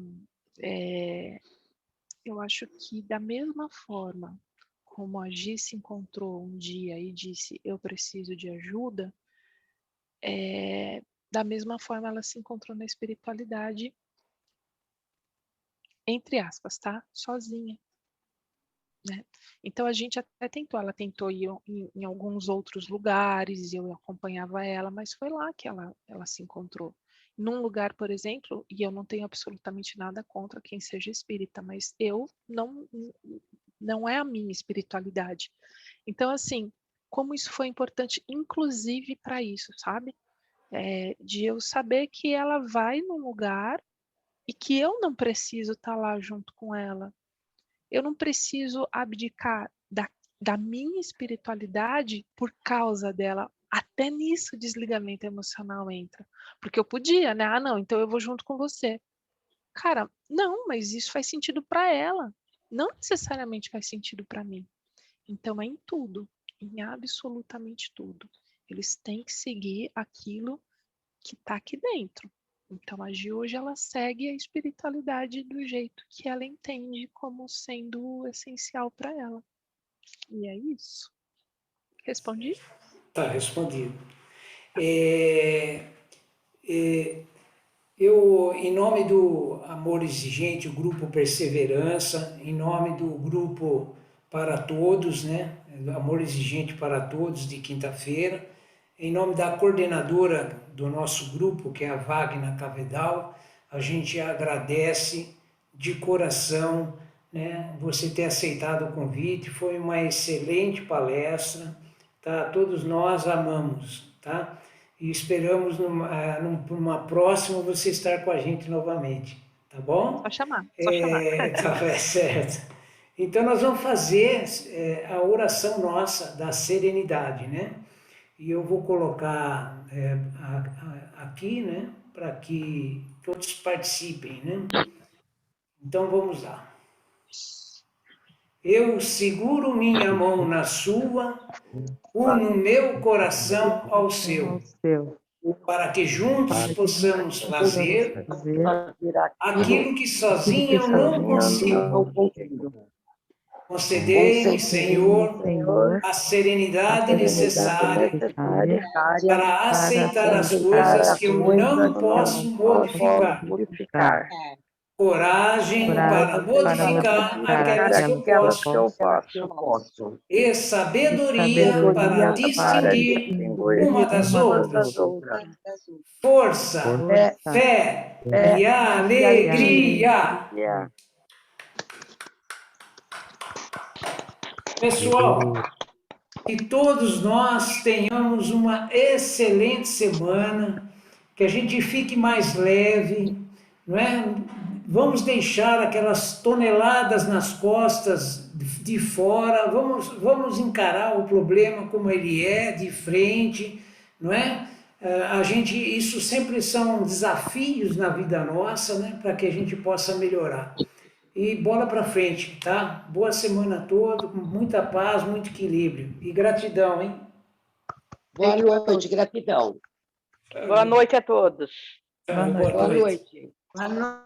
eu acho que da mesma forma como a Gi se encontrou um dia e disse, eu preciso de ajuda, da mesma forma ela se encontrou na espiritualidade, entre aspas, tá? Sozinha. Né? Então a gente até tentou, ela tentou ir em alguns outros lugares, eu acompanhava ela, mas foi lá que ela se encontrou. Num lugar, por exemplo, e eu não tenho absolutamente nada contra quem seja espírita, mas eu não é a minha espiritualidade. Então, assim, como isso foi importante, inclusive para isso, sabe? De eu saber que ela vai num lugar e que eu não preciso estar lá junto com ela. Eu não preciso abdicar da minha espiritualidade por causa dela. Até nisso o desligamento emocional entra. Porque eu podia, né? Ah, não, então eu vou junto com você. Cara, não, mas isso faz sentido para ela. Não necessariamente faz sentido para mim. Então é em tudo, em absolutamente tudo. Eles têm que seguir aquilo que está aqui dentro. Então a Gi hoje ela segue a espiritualidade do jeito que ela entende como sendo essencial para ela. E é isso. Respondi? Tá, respondido. Eu, em nome do Amor Exigente, o grupo Perseverança, em nome do grupo Para Todos, né? Amor Exigente para Todos, de quinta-feira, em nome da coordenadora do nosso grupo, que é a Wagner Cavedal, a gente agradece de coração, né, você ter aceitado o convite, foi uma excelente palestra, tá? Todos nós amamos, tá? E esperamos numa próxima você estar com a gente novamente, tá bom? Só chamar, só chamar. Tá certo. Então nós vamos fazer a oração nossa da serenidade, né? E eu vou colocar aqui, né? Para que todos participem, né? Então vamos lá. Eu seguro minha mão na sua, uno meu coração ao seu, para que juntos possamos fazer aquilo que sozinho eu não consigo. Concedei-me, Senhor, a serenidade necessária para aceitar as coisas que eu não posso modificar. Coragem para modificar aquelas que eu posso. E sabedoria para distinguir uma das outras. Força, fé e alegria. Pessoal, que todos nós tenhamos uma excelente semana, que a gente fique mais leve, não é? Vamos deixar aquelas toneladas nas costas de fora, vamos encarar o problema como ele é, de frente, não é? Isso sempre são desafios na vida nossa, né? Para que a gente possa melhorar. E bola para frente, tá? Boa semana toda, com muita paz, muito equilíbrio. E gratidão, hein? Boa noite, gratidão. Boa noite a todos. Boa noite. Boa noite.